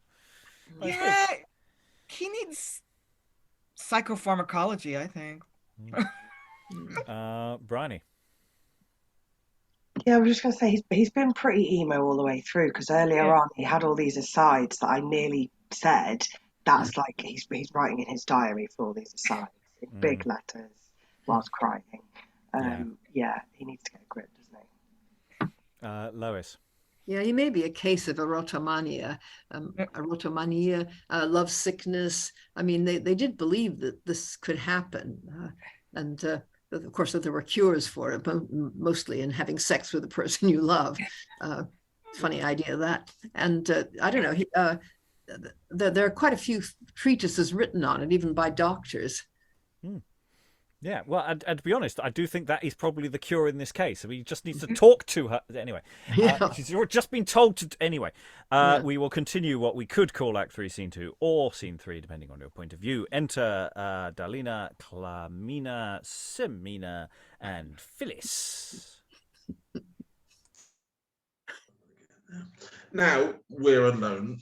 Yeah, he needs psychopharmacology, I think. Briony. Yeah, I was just going to say he's been pretty emo all the way through, because earlier on he had all these asides that I nearly said that's like he's writing in his diary for all these asides in big letters whilst crying. Yeah, he needs to get a grip, doesn't he? Lois. Yeah, he may be a case of erotomania, love sickness. I mean, they did believe that this could happen. And of course, that there were cures for it, but mostly in having sex with the person you love. Funny idea, that. And I don't know, there are quite a few treatises written on it, even by doctors. Yeah, well, and to be honest, I do think that is probably the cure in this case. I mean, he just needs to talk to her. Anyway, she's just been told to. Anyway, we will continue what we could call Act 3, Scene 2, or Scene 3, depending on your point of view. Enter Dalina, Climeana, Simeana, and Fillis. Now we're alone.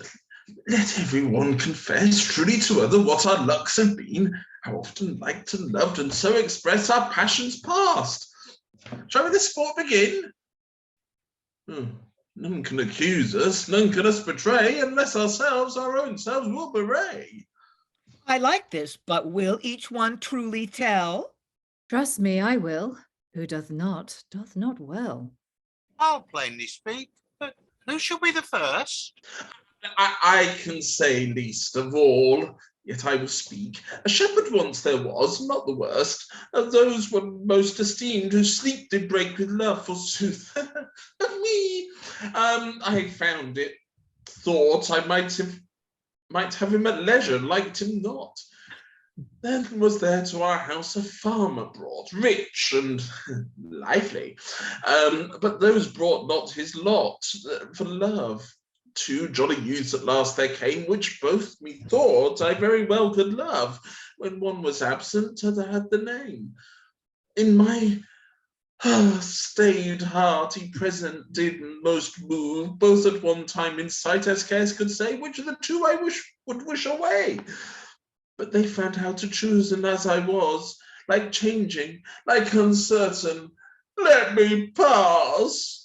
Let everyone confess truly to other what our lucks have been, how often liked and loved, and so express our passions past. Shall the sport begin? None can accuse us, none can us betray, unless ourselves, our own selves, will bewray. I like this, but will each one truly tell? Trust me, I will. Who doth not well. I'll plainly speak, but who shall be the first? I can say least of all, yet I will speak. A shepherd once there was, not the worst, of those were most esteemed, whose sleep did break with love, forsooth. Of me, I found it, thought I might have him at leisure, liked him not. Then was there to our house a farmer brought, rich and lively, but those brought not his lot for love. 2 jolly youths at last there came, which both methought I very well could love. When one was absent, t'other had the name. In my staid heart he present did most move, both at one time in sight I scarce could say which of the 2 I would wish away. But they found how to choose, and as I was, like changing, like uncertain, let me pass.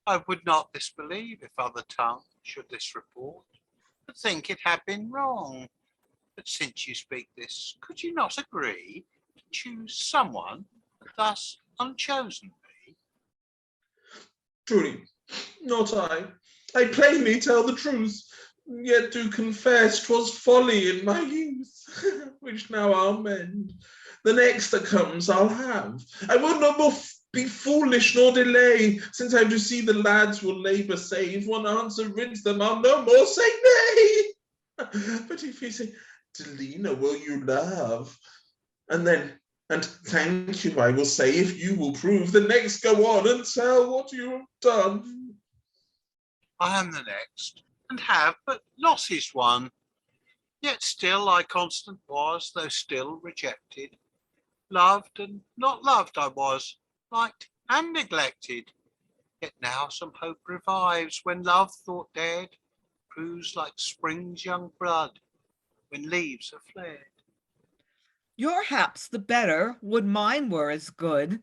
I would not disbelieve if other tongue should this report, but think it had been wrong. But since you speak this, could you not agree to choose someone that thus unchosen be? Truly, not I. I plainly tell the truth, yet do confess 'twas folly in my youth, which now I'll mend. The next that comes I'll have. I will not more be foolish nor delay, since I do see the lads will labour save. One answer rids them, I'll no more say nay. But if he say, Dalina, will you love? And thank you, I will say, if you will prove. The next go on and tell what you have done. I am the next, and have but losses won. Yet still I constant was, though still rejected. Loved and not loved I was, liked and neglected. Yet now some hope revives, when love thought dead proves like spring's young blood, when leaves are fled. Your haps the better would mine were as good,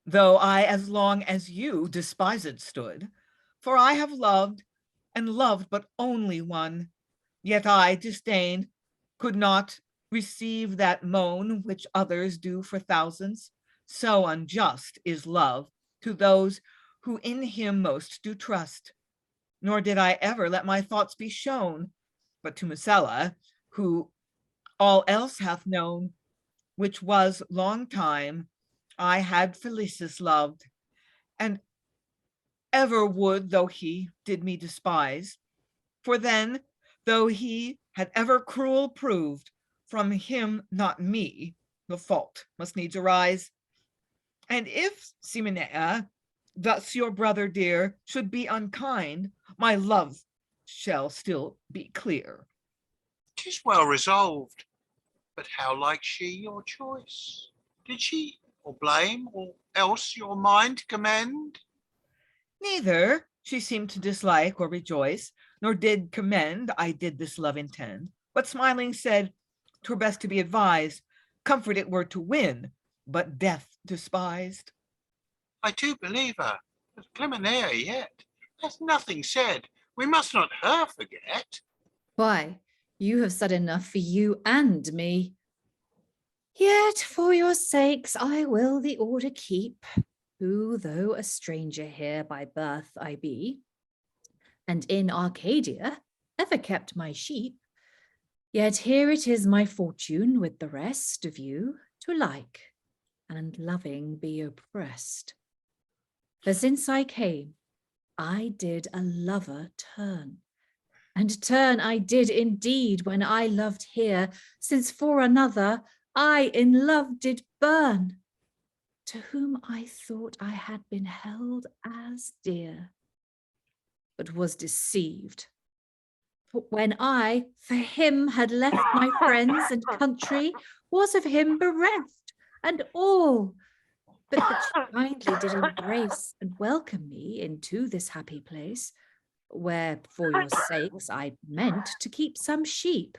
though I as long as you despised stood. For I have loved, and loved but only one, yet I disdained, could not receive that moan which others do for thousands. So unjust is love to those who in him most do trust. Nor did I ever let my thoughts be shown, but to Musella, who all else hath known, which was long time, I had Fillis loved, and ever would, though he did me despise. For then, though he had ever cruel proved, from him, not me, the fault must needs arise. And if Simeana, thus your brother dear, should be unkind, my love shall still be clear. 'Tis well resolved, but how like she your choice? Did she or blame, or else your mind commend? Neither she seemed to dislike or rejoice, nor did commend I did this love intend, but smiling said, 'twere best to be advised, comfort it were to win, but death despised. I do believe her, but Climeana yet hath nothing said. We must not her forget. Why, you have said enough for you and me. Yet for your sakes I will the order keep, who, though a stranger here by birth I be, and in Arcadia ever kept my sheep, yet here it is my fortune with the rest of you to like and loving be oppressed. For since I came, I did a lover turn, and turn I did indeed when I loved here, since for another I in love did burn, to whom I thought I had been held as dear, but was deceived. For when I for him had left my friends and country, was of him bereft, and all, but that she kindly did embrace and welcome me into this happy place, where for your sakes I meant to keep some sheep,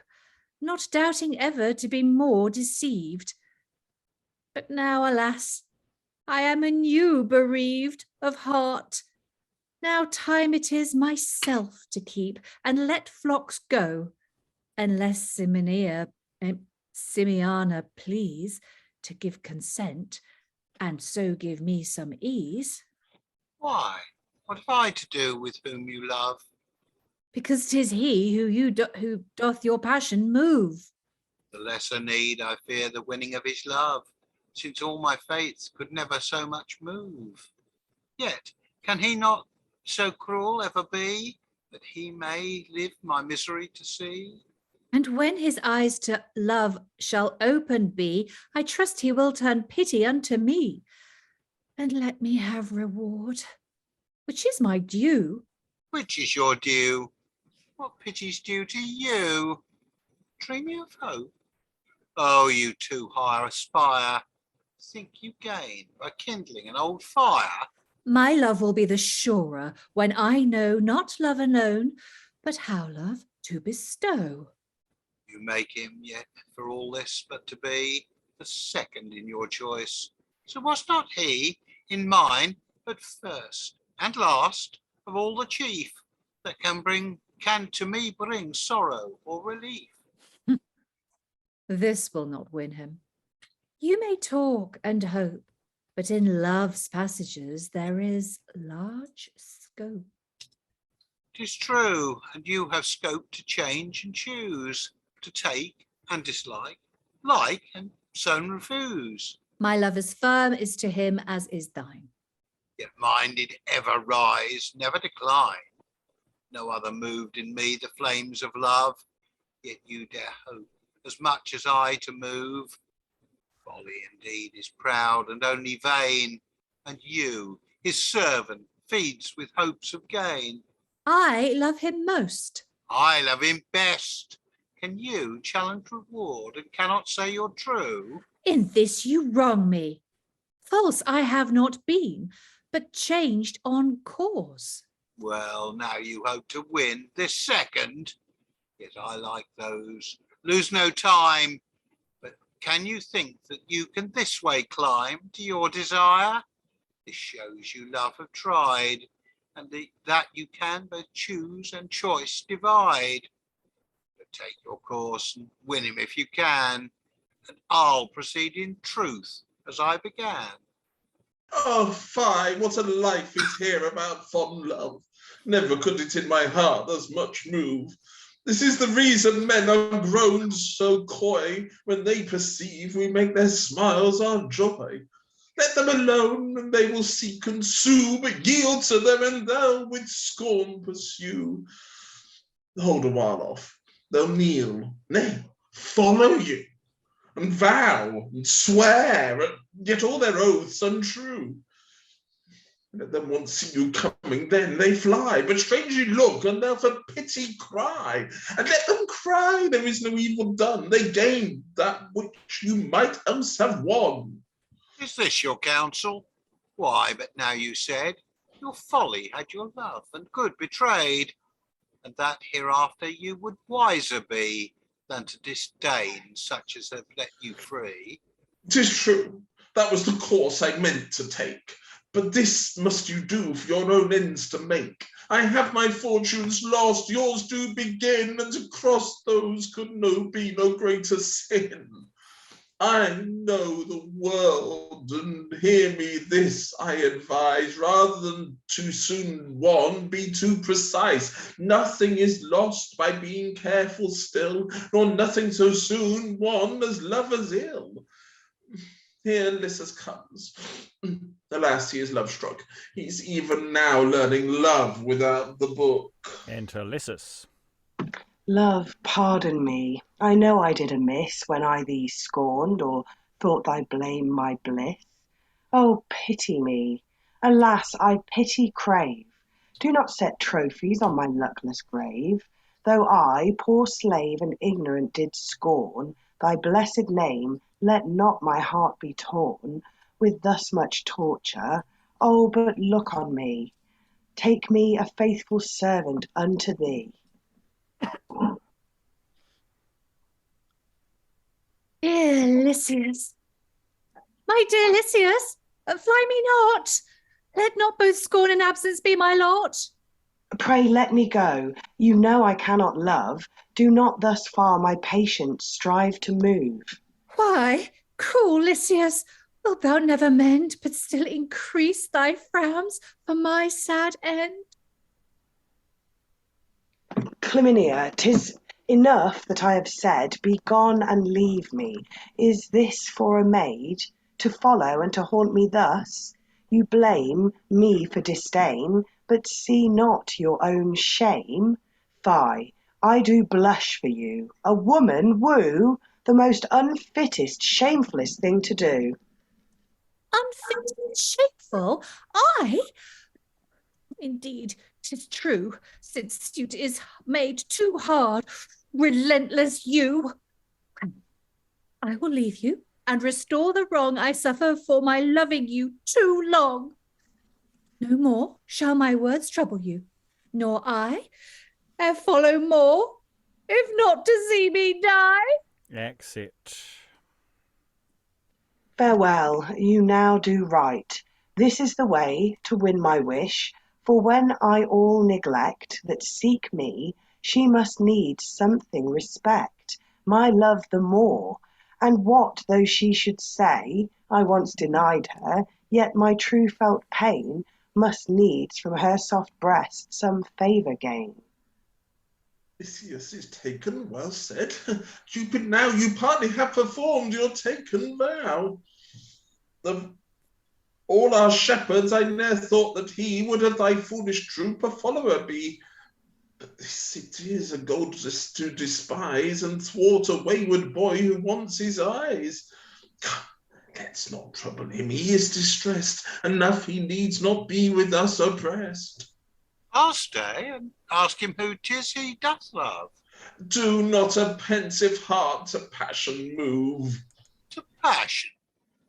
not doubting ever to be more deceived. But now, alas, I am anew bereaved of heart. Now time it is myself to keep, and let flocks go, unless Simeana please to give consent, and so give me some ease. Why, what have I to do with whom you love? Because 'tis he who doth your passion move. The lesser need I fear the winning of his love, since all my faiths could never so much move. Yet can he not so cruel ever be, that he may live my misery to see? And when his eyes to love shall open be, I trust he will turn pity unto me, and let me have reward, which is my due. Which is your due? What pity's due to you? Dream you of hope? Oh, you too high aspire. Think you gain by kindling an old fire? My love will be the surer when I know not love alone, but how love to bestow. You make him yet for all this but to be the second in your choice. So was not he in mine, but first and last of all the chief that can to me bring sorrow or relief? This will not win him. You may talk and hope, but in love's passages there is large scope. 'Tis true, and you have scope to change and choose, to take and dislike, like and so refuse. My love as firm is to him as is thine. Yet mine did ever rise, never decline. No other moved in me the flames of love, yet you dare hope as much as I to move. Folly indeed is proud and only vain, and you, his servant, feeds with hopes of gain. I love him most. I love him best. Can you challenge reward and cannot say you're true? In this you wrong me. False I have not been, but changed on cause. Well, now you hope to win this second. Yet I like those. Lose no time. But can you think that you can this way climb to your desire? This shows you love have tried, and that you can both choose and choice divide. But take your course and win him if you can, and I'll proceed in truth as I began. Oh, fie, what a life is here about fond love. Never could it in my heart thus much move. This is the reason men are grown so coy, when they perceive we make their smiles our joy. Let them alone, and they will seek and sue, but yield to them, and they'll with scorn pursue. Hold a while off, they'll kneel, nay, follow you, and vow, and swear, and yet all their oaths untrue. Let them once see you coming, then they fly, but strangely look, and they'll for pity cry. And let them cry, there is no evil done, they gain that which you might else have won. Is this your counsel? Why, but now you said, your folly had your love and good betrayed, and that hereafter you would wiser be, than to disdain such as have let you free. 'Tis true, that was the course I meant to take. But this must you do for your own ends to make. I have my fortunes lost, yours do begin, and to cross those could be no greater sin. I know the world, and hear me this I advise, rather than too soon won, be too precise. Nothing is lost by being careful still, nor nothing so soon won as lovers ill. Here Lissius comes. Alas, he is love-struck. He's even now learning love without the book. Enter Lissius. Love, pardon me. I know I did amiss when I thee scorned, or thought thy blame my bliss. Oh, pity me. Alas, I pity crave. Do not set trophies on my luckless grave. Though I, poor slave and ignorant, did scorn thy blessed name, let not my heart be torn with thus much torture. Oh, but look on me. Take me a faithful servant unto thee. Dear Lissius, my dear Lissius, fly me not. Let not both scorn and absence be my lot. Pray let me go. You know I cannot love. Do not thus far my patience strive to move. Why, cruel Lissius, wilt thou never mend, but still increase thy frowns for my sad end? Climeana, 'tis enough that I have said. Be gone and leave me. Is this for a maid to follow and to haunt me thus? You blame me for disdain, but see not your own shame. Fie, I do blush for you. A woman woo, the most unfittest, shamefullest thing to do. Unfit and shameful? I? Indeed, 'tis true, since suit is made too hard. Relentless you! I will leave you and restore the wrong I suffer for my loving you too long. No more shall my words trouble you, nor I follow more, if not to see me die. Exit. Farewell, you now do right. This is the way to win my wish, for when I all neglect that seek me, she must needs something respect, my love the more. And what though she should say, I once denied her, yet my true felt pain must needs from her soft breast some favour gain. Lissius is taken, well said. Cupid, now you partly have performed your taken vow. Of all our shepherds, I ne'er thought that he would of thy foolish troop a follower be. But this it is a goddess to despise, and thwart a wayward boy who wants his eyes. Come, let's not trouble him, he is distressed, enough he needs not be with us oppressed. I'll stay and ask him who 'tis he doth love. Do not a pensive heart to passion move. To passion?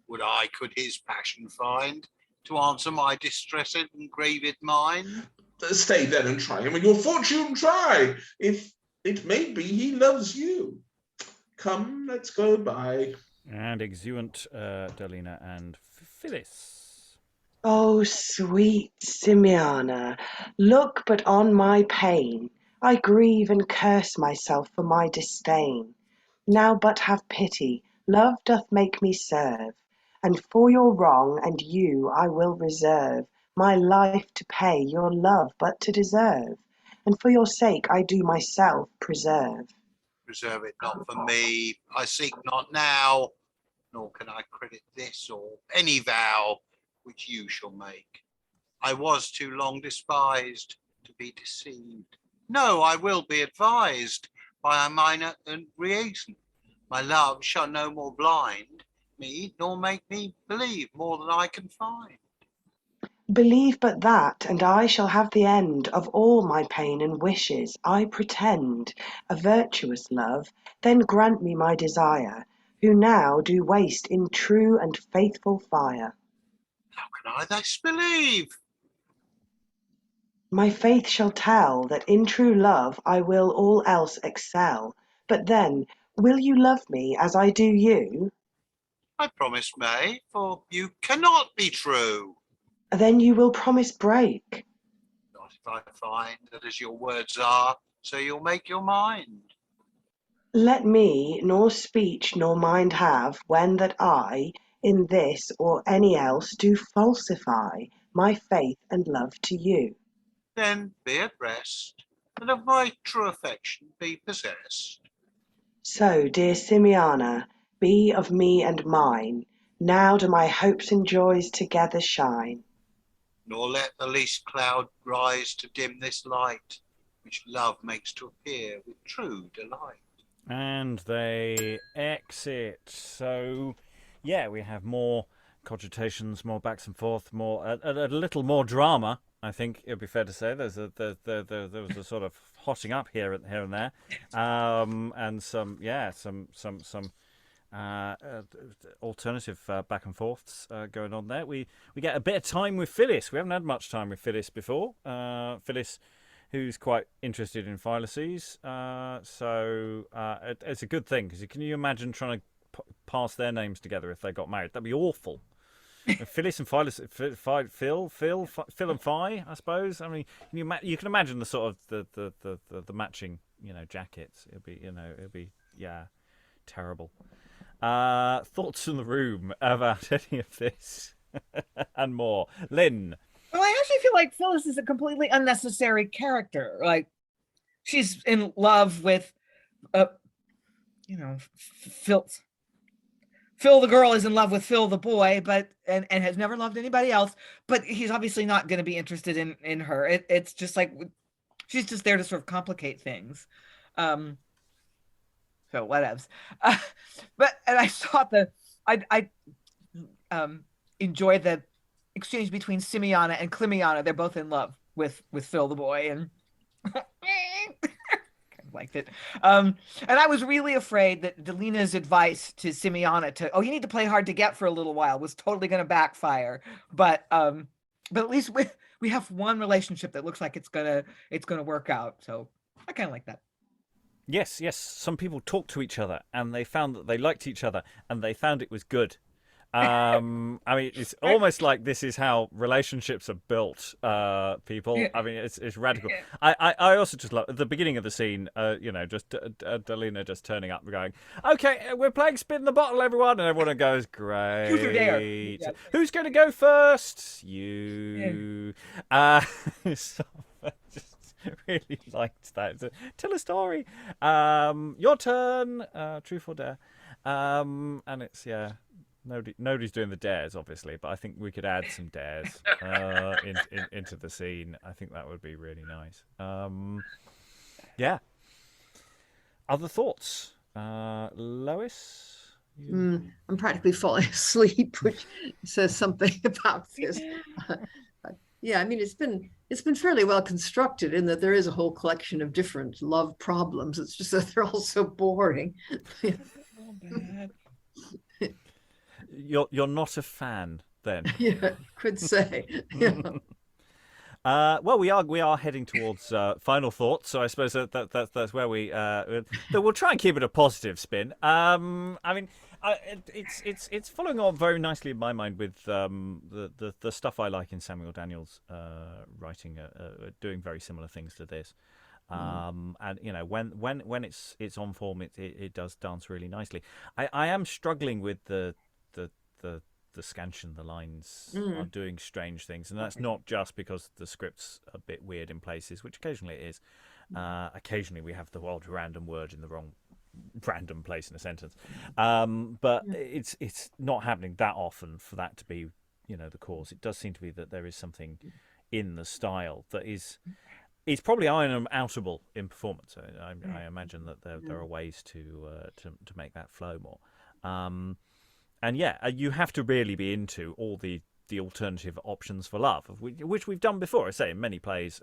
Would I could his passion find, to answer my distressed and grieved mind? Stay then and try him, and your fortune try, if it may be he loves you. Come, let's go by. And exeunt Dalina and Fillis. O sweet Simeana, look but on my pain. I grieve and curse myself for my disdain. Now but have pity, love doth make me serve, and for your wrong and you I will reserve my life to pay, your love but to deserve, and for your sake I do myself preserve. Reserve it not for me, I seek not now, nor can I credit this or any vow which you shall make. I was too long despised to be deceived. No, I will be advised by a minor and reason. My love shall no more blind me, nor make me believe more than I can find. Believe but that, and I shall have the end of all my pain and wishes. I pretend a virtuous love, then grant me my desire, who now do waste in true and faithful fire. How can I this believe? My faith shall tell that in true love I will all else excel. But then, will you love me as I do you? I promise may, for you cannot be true. Then you will promise break. Not if I find that as your words are, so you'll make your mind. Let me nor speech nor mind have, when that I, in this or any else, do falsify my faith and love to you. Then be at rest, and of my true affection be possessed. So, dear Simeana, be of me and mine. Now do my hopes and joys together shine. Nor let the least cloud rise to dim this light, which love makes to appear with true delight. And they exit. So, yeah, we have more cogitations, more backs and forth, more a little more drama. I think it would be fair to say there was a sort of hotting up here and there, and some alternative back and forths going on there. We get a bit of time with Fillis. We haven't had much time with Fillis before. Fillis, who's quite interested in Fillis, so it's a good thing, because can you imagine trying to pass their names together if they got married? That'd be awful. Fillis and Fillis, Phil and Phi, I suppose. I mean, you can imagine the sort of the matching, jackets. It'd be terrible. Thoughts in the room about any of this and more, Lynn. Well, I actually feel like Phyllis is a completely unnecessary character. Like, she's in love with, Phil the girl is in love with Phil the boy, but and has never loved anybody else. But he's obviously not going to be interested in her. It's just like she's just there to sort of complicate things. So whatevs. But I thought I enjoyed the exchange between Simeana and Climeana. They're both in love with Phil the boy, and liked it. And I was really afraid that Dalina's advice to Simeana you need to play hard to get for a little while was totally going to backfire. But at least we have one relationship that looks like it's gonna work out. So I kind of like that. Yes. Some people talked to each other and they found that they liked each other and they found it was good. I mean, it's almost like this is how relationships are built, people. Yeah. I mean, it's radical. Yeah. I also just love at the beginning of the scene, just Dalina just turning up and going, okay, we're playing Spin the Bottle, everyone. And everyone goes, great. Truth or dare. Yeah. Who's going to go first? You. So I just really liked that. So, tell a story. Your turn. Truth or dare. And it's, nobody's doing the dares, obviously, but I think we could add some dares into the scene. I think that would be really nice. Yeah. Other thoughts? Lois? I'm practically falling asleep, which says something about this. Yeah, I mean, it's been fairly well constructed in that there is a whole collection of different love problems. It's just that they're all so boring. You're not a fan, then? Yeah, could say. Yeah. Well, we are heading towards final thoughts, so I suppose that's where we'll try and keep it a positive spin. I mean, it's following on very nicely in my mind with the stuff I like in Samuel Daniels' writing, doing very similar things to this. And when it's on form, it does dance really nicely. I am struggling with the scansion. The lines are doing strange things, and that's not just because the script's a bit weird in places, which occasionally it is. Occasionally we have the odd random word in the wrong random place in a sentence, but it's not happening that often for that to be the cause. It does seem to be that there is something in the style that is. It's probably iron-outable in performance. I imagine that there are ways to make that flow more. And you have to really be into all the alternative options for love, which we've done before. I say in many plays,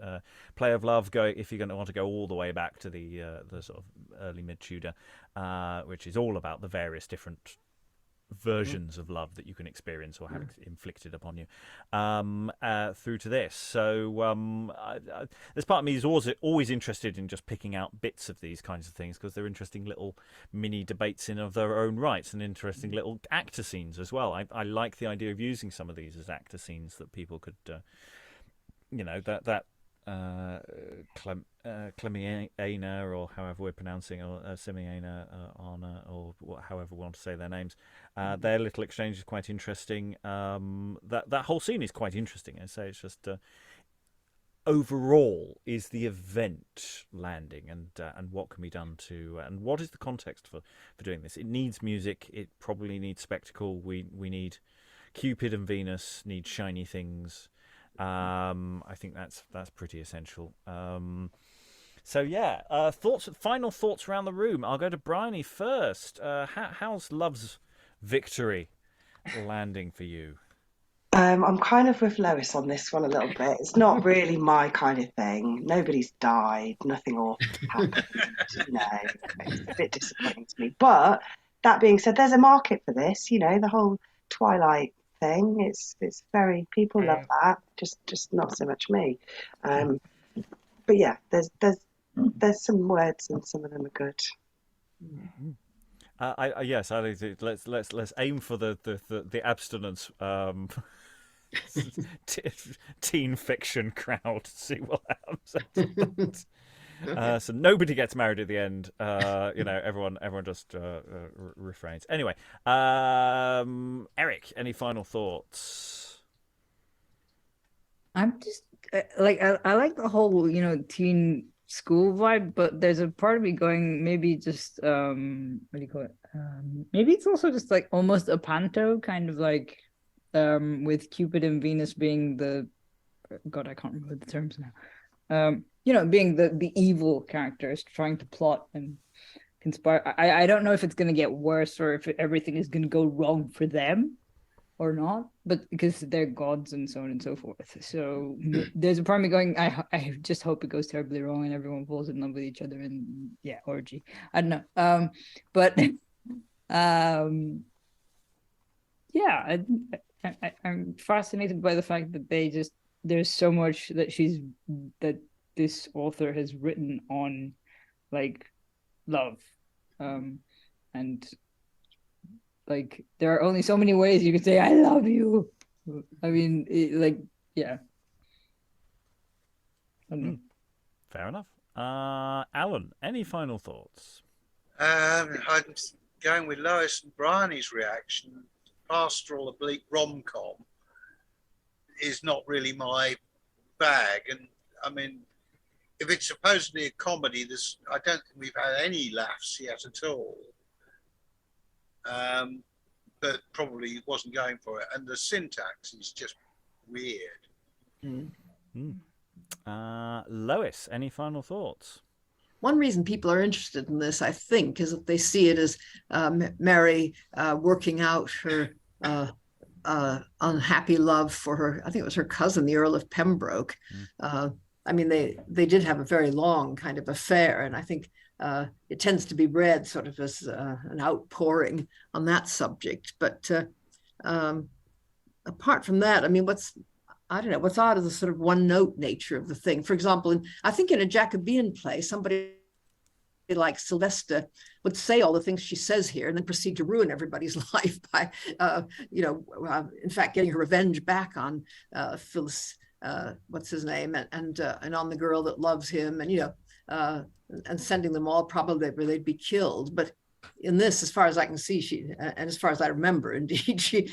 play of love. If you're going to want to go all the way back to the sort of early mid-Tudor, which is all about the various different versions of love that you can experience or have inflicted upon you, through to this. So there's part of me is always interested in just picking out bits of these kinds of things because they're interesting little mini debates in of their own rights and interesting little actor scenes as well. I like the idea of using some of these as actor scenes that people could, Climeana, or however we're pronouncing, or Simeana, Anna, or however we want to say their names. Their little exchange is quite interesting. That whole scene is quite interesting. I say it's just overall is the event landing, and what can be done to, and what is the context for doing this. It needs music. It probably needs spectacle. We need Cupid and Venus need shiny things. I think that's pretty essential. Final thoughts around the room. I'll go to Briony first. How's Love's Victory landing for you? I'm kind of with Lois on this one a little bit. It's not really my kind of thing. Nobody's died. Nothing awful happened. It's a bit disappointing to me. But that being said, there's a market for this. The whole Twilight thing. It's very, people love that. Just not so much me. But yeah, there's some words and some of them are good. Yes, I think let's aim for the abstinence teen fiction crowd. See what happens. So nobody gets married at the end. Everyone just refrains. Anyway, Eric, any final thoughts? I'm just I like the whole teen school vibe, but there's a part of me going maybe just what do you call it? Maybe it's also just like almost a panto kind of like with Cupid and Venus being the God, I can't remember the terms now. Being the evil characters trying to plot and conspire. I don't know if it's going to get worse or if everything is going to go wrong for them or not, but because they're gods and so on and so forth. So there's a part of me going, I just hope it goes terribly wrong and everyone falls in love with each other and orgy. I don't know. But I'm fascinated by the fact that there's so much that this author has written on like love, and like there are only so many ways you can say I love you. I mean, yeah. I don't know. Fair enough. Alan, any final thoughts? I'm going with Lois and Briony's reaction. Pastoral oblique rom-com is not really my bag, and I mean, if it's supposedly a comedy, I don't think we've had any laughs yet at all. But probably wasn't going for it, and the syntax is just weird. Lois, any final thoughts? One reason people are interested in this, I think, is that they see it as Mary working out her unhappy love for her, I think it was her cousin, the Earl of Pembroke. I mean, they did have a very long kind of affair, and I think it tends to be read sort of as an outpouring on that subject. But apart from that, I mean, what's odd is the sort of one-note nature of the thing. For example, I think in a Jacobean play, somebody like Silvesta would say all the things she says here and then proceed to ruin everybody's life by, in fact, getting her revenge back on Fillis, what's his name, and on the girl that loves him, and and sending them all probably where they'd be killed. But in this, as far as I can see, and as far as I remember, indeed, she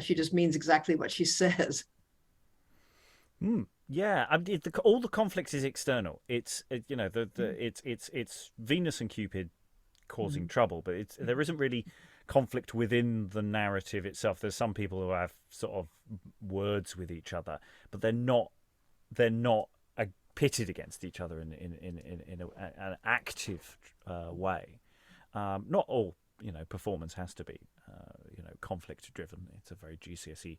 just means exactly what she says. Yeah, I mean, all the conflicts is external. It's it's Venus and Cupid causing trouble, but there isn't really conflict within the narrative itself. There's some people who have sort of words with each other, but they're not pitted against each other in an active way. Not all performance has to be conflict driven. It's a very GCSE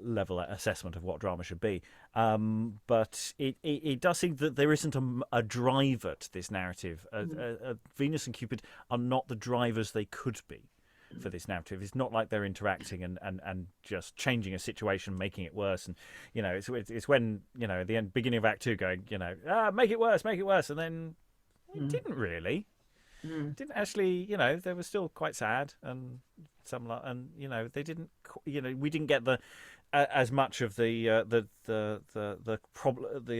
level assessment of what drama should be, but it does seem that there isn't a driver to this narrative. Venus and Cupid are not the drivers they could be for this narrative. It's not like they're interacting and just changing a situation, making it worse. And it's when at the beginning of Act 2 going make it worse, and then it didn't really. Didn't actually, they were still quite sad, and they didn't, we didn't get the as much of the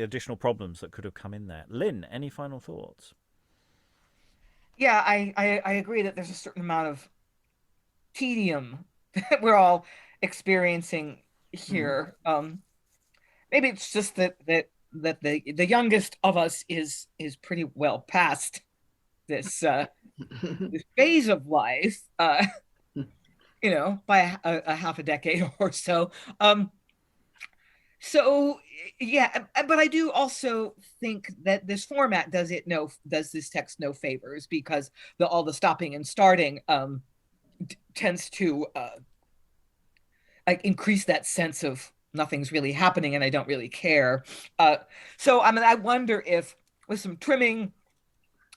additional problems that could have come in there. Lynn, any final thoughts? Yeah, I agree that there's a certain amount of tedium that we're all experiencing here. Maybe it's just that the youngest of us is pretty well past this this phase of life, by a half a decade or so. So yeah, but I do also think that this format does this text no favors, because all the stopping and starting tends to increase that sense of nothing's really happening and I don't really care. So I mean, I wonder if with some trimming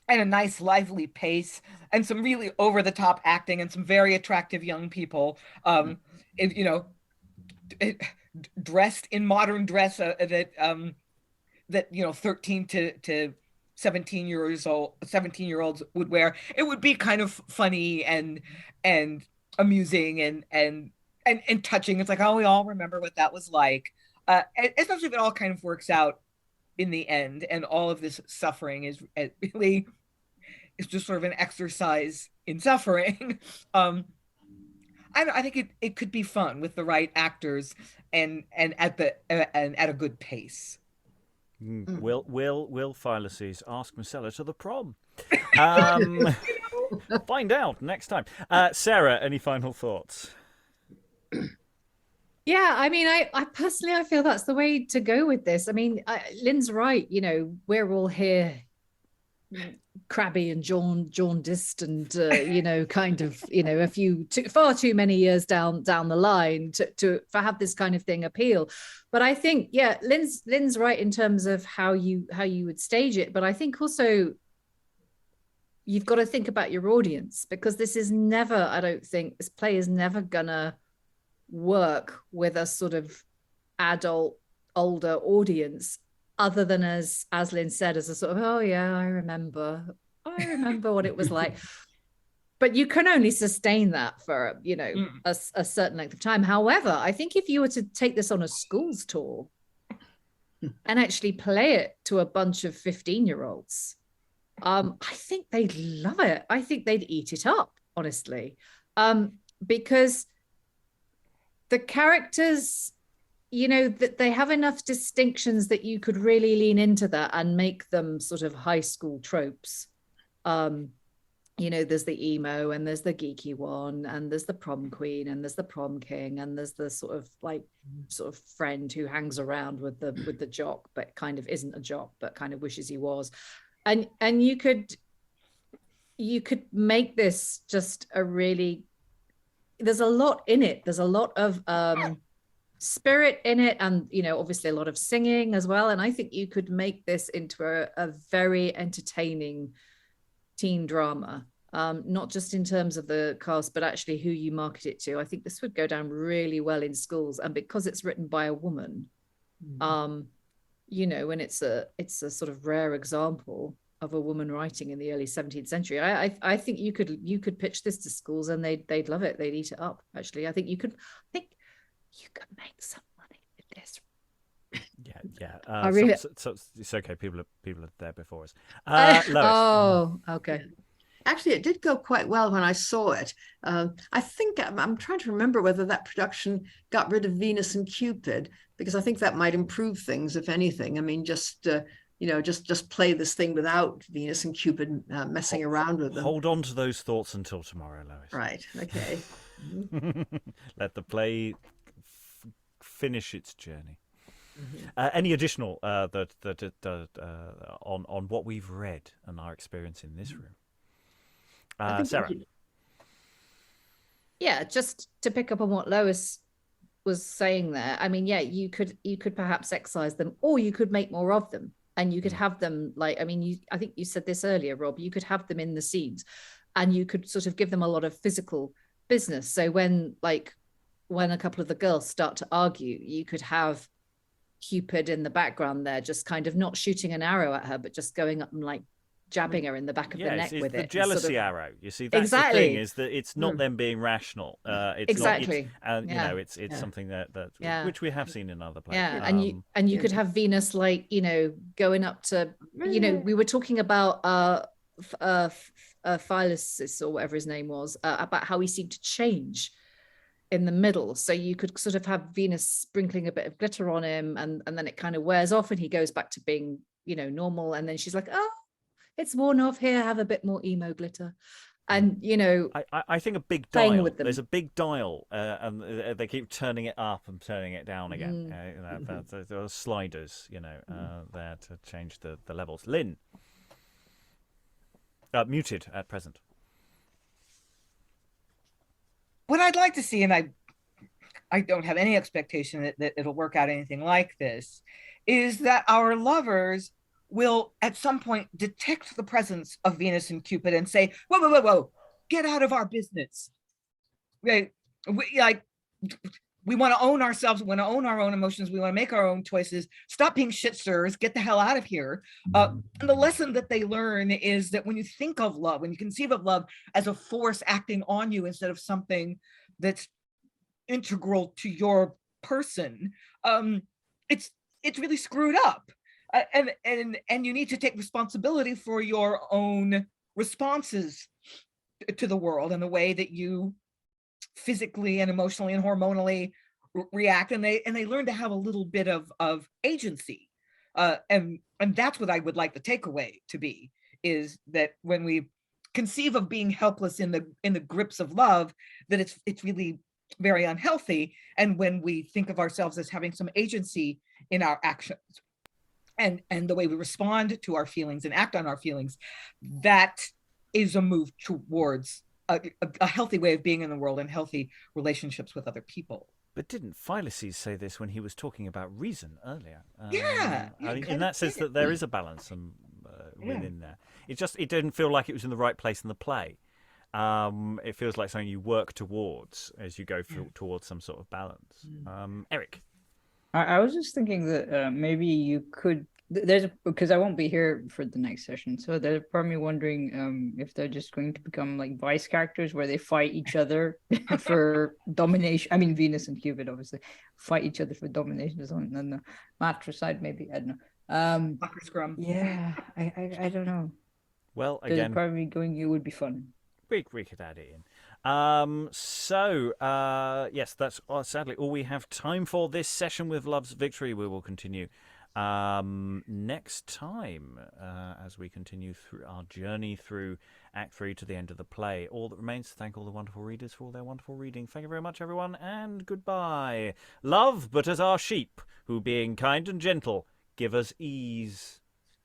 and a nice lively pace and some really over the top acting and some very attractive young people, dressed in modern dress that 13 to 17-year-olds would wear, it would be kind of funny and amusing and touching. It's like, oh, we all remember what that was like, especially if it all kind of works out in the end, and all of this suffering is really just sort of an exercise in suffering. I think it could be fun with the right actors and at a good pace. Will Fillis ask Musella to the prom? Find out next time. Sarah, any final thoughts? Yeah, I mean, I personally, I feel that's the way to go with this. I mean, Lynn's right. We're all here crabby and jaundiced and kind of a few far too many years down the line to have this kind of thing appeal. But I think, yeah, Lynn's right in terms of how you would stage it, but I think also you've got to think about your audience, because this is never, I don't think this play is never gonna work with a sort of adult older audience, other than as Lynn said, as a sort of, oh yeah, I remember what it was like. but you can only sustain that for, you know, a certain length of time. However, I think if you were to take this on a schools tour and actually play it to a bunch of 15-year-olds, I think they'd love it. I think they'd eat it up, honestly, because the characters, you know, that they have enough distinctions that you could really lean into that and make them sort of high school tropes. You know, there's the emo, and there's the geeky one, and there's the prom queen, and there's the prom king, and there's the sort of friend who hangs around with the jock, but kind of isn't a jock, but kind of wishes he was. And you could make this just a really, there's a lot in it. There's a lot of spirit in it, and, you know, obviously a lot of singing as well. And I think you could make this into a very entertaining teen drama, not just in terms of the cast, but actually who you market it to. I think this would go down really well in schools, and because it's written by a woman, you know, and it's a sort of rare example of a woman writing in the early 17th century. I think you could pitch this to schools and they'd love it. They'd eat it up. Actually, I think you could make some money with this. Yeah. So it's okay. People are there before us. Lois. Oh, okay. Actually, it did go quite well when I saw it. I think I'm trying to remember whether that production got rid of Venus and Cupid, because I think that might improve things, if anything. I mean, just play this thing without Venus and Cupid messing around with them. Hold on to those thoughts until tomorrow, Lois. Right. Okay. Let the play finish its journey. Any additional on what we've read and our experience in this room? Sarah. Yeah, just to pick up on what Lois was saying there. I mean, yeah, you could perhaps excise them, or you could make more of them, and you could have them like, I mean, I think you said this earlier, Rob. You could have them in the scenes, and you could sort of give them a lot of physical business. So when a couple of the girls start to argue, you could have Cupid in the background there, just kind of not shooting an arrow at her, but just going up and like jabbing her in the back of the neck with the it. Jealousy sort of... arrow. You see, that's the thing, is that it's not them being rational. It's exactly. Not, you know, it's something that which we have seen in other plays. Yeah, and you could have Venus, like, you know, going up to, you know, we were talking about Fillis, or whatever his name was, about how he seemed to change in the middle. So you could sort of have Venus sprinkling a bit of glitter on him, and then it kind of wears off and he goes back to being, you know, normal, and then she's like, oh, it's worn off, here, have a bit more emo glitter. And, you know, I think a big dial, there's a big dial, and they keep turning it up and turning it down again. There are sliders, you know, there to change the levels. Lynn. Muted at present. What I'd like to see, and I don't have any expectation that it'll work out anything like this, is that our lovers will at some point detect the presence of Venus and Cupid and say, whoa, get out of our business. Right? We want to own ourselves, we want to own our own emotions, we want to make our own choices, stop being shit stirrers, get the hell out of here. And the lesson that they learn is that when you think of love, when you conceive of love as a force acting on you instead of something that's integral to your person, it's really screwed up. And you need to take responsibility for your own responses to the world and the way that you physically and emotionally and hormonally react, and they learn to have a little bit of agency, and that's what I would like the takeaway to be, is that when we conceive of being helpless in the grips of love, that it's really very unhealthy, and when we think of ourselves as having some agency in our actions and the way we respond to our feelings and act on our feelings, that is a move towards a healthy way of being in the world and healthy relationships with other people. But didn't Fillis say this when he was talking about reason earlier? In that sense that there is a balance within there. It didn't feel like it was in the right place in the play. It feels like something you work towards as you go towards some sort of balance. Eric. I was just thinking that maybe you could there's because I won't be here for the next session, so there's part of me wondering if they're just going to become like vice characters where they fight each other for domination. I mean, Venus and Cupid obviously fight each other for domination or something. On the matricide, maybe, I don't know. Locker scrum. Yeah, I don't know. Well, There's again, part of me going, it would be fun. we could add it in. Yes, that's sadly all we have time for this session with Love's Victory. We will continue next time as we continue through our journey through Act 3 to the end of the play. All that remains to thank all the wonderful readers for all their wonderful reading. Thank you very much, everyone, and goodbye. Love, but as our sheep, who being kind and gentle, give us ease.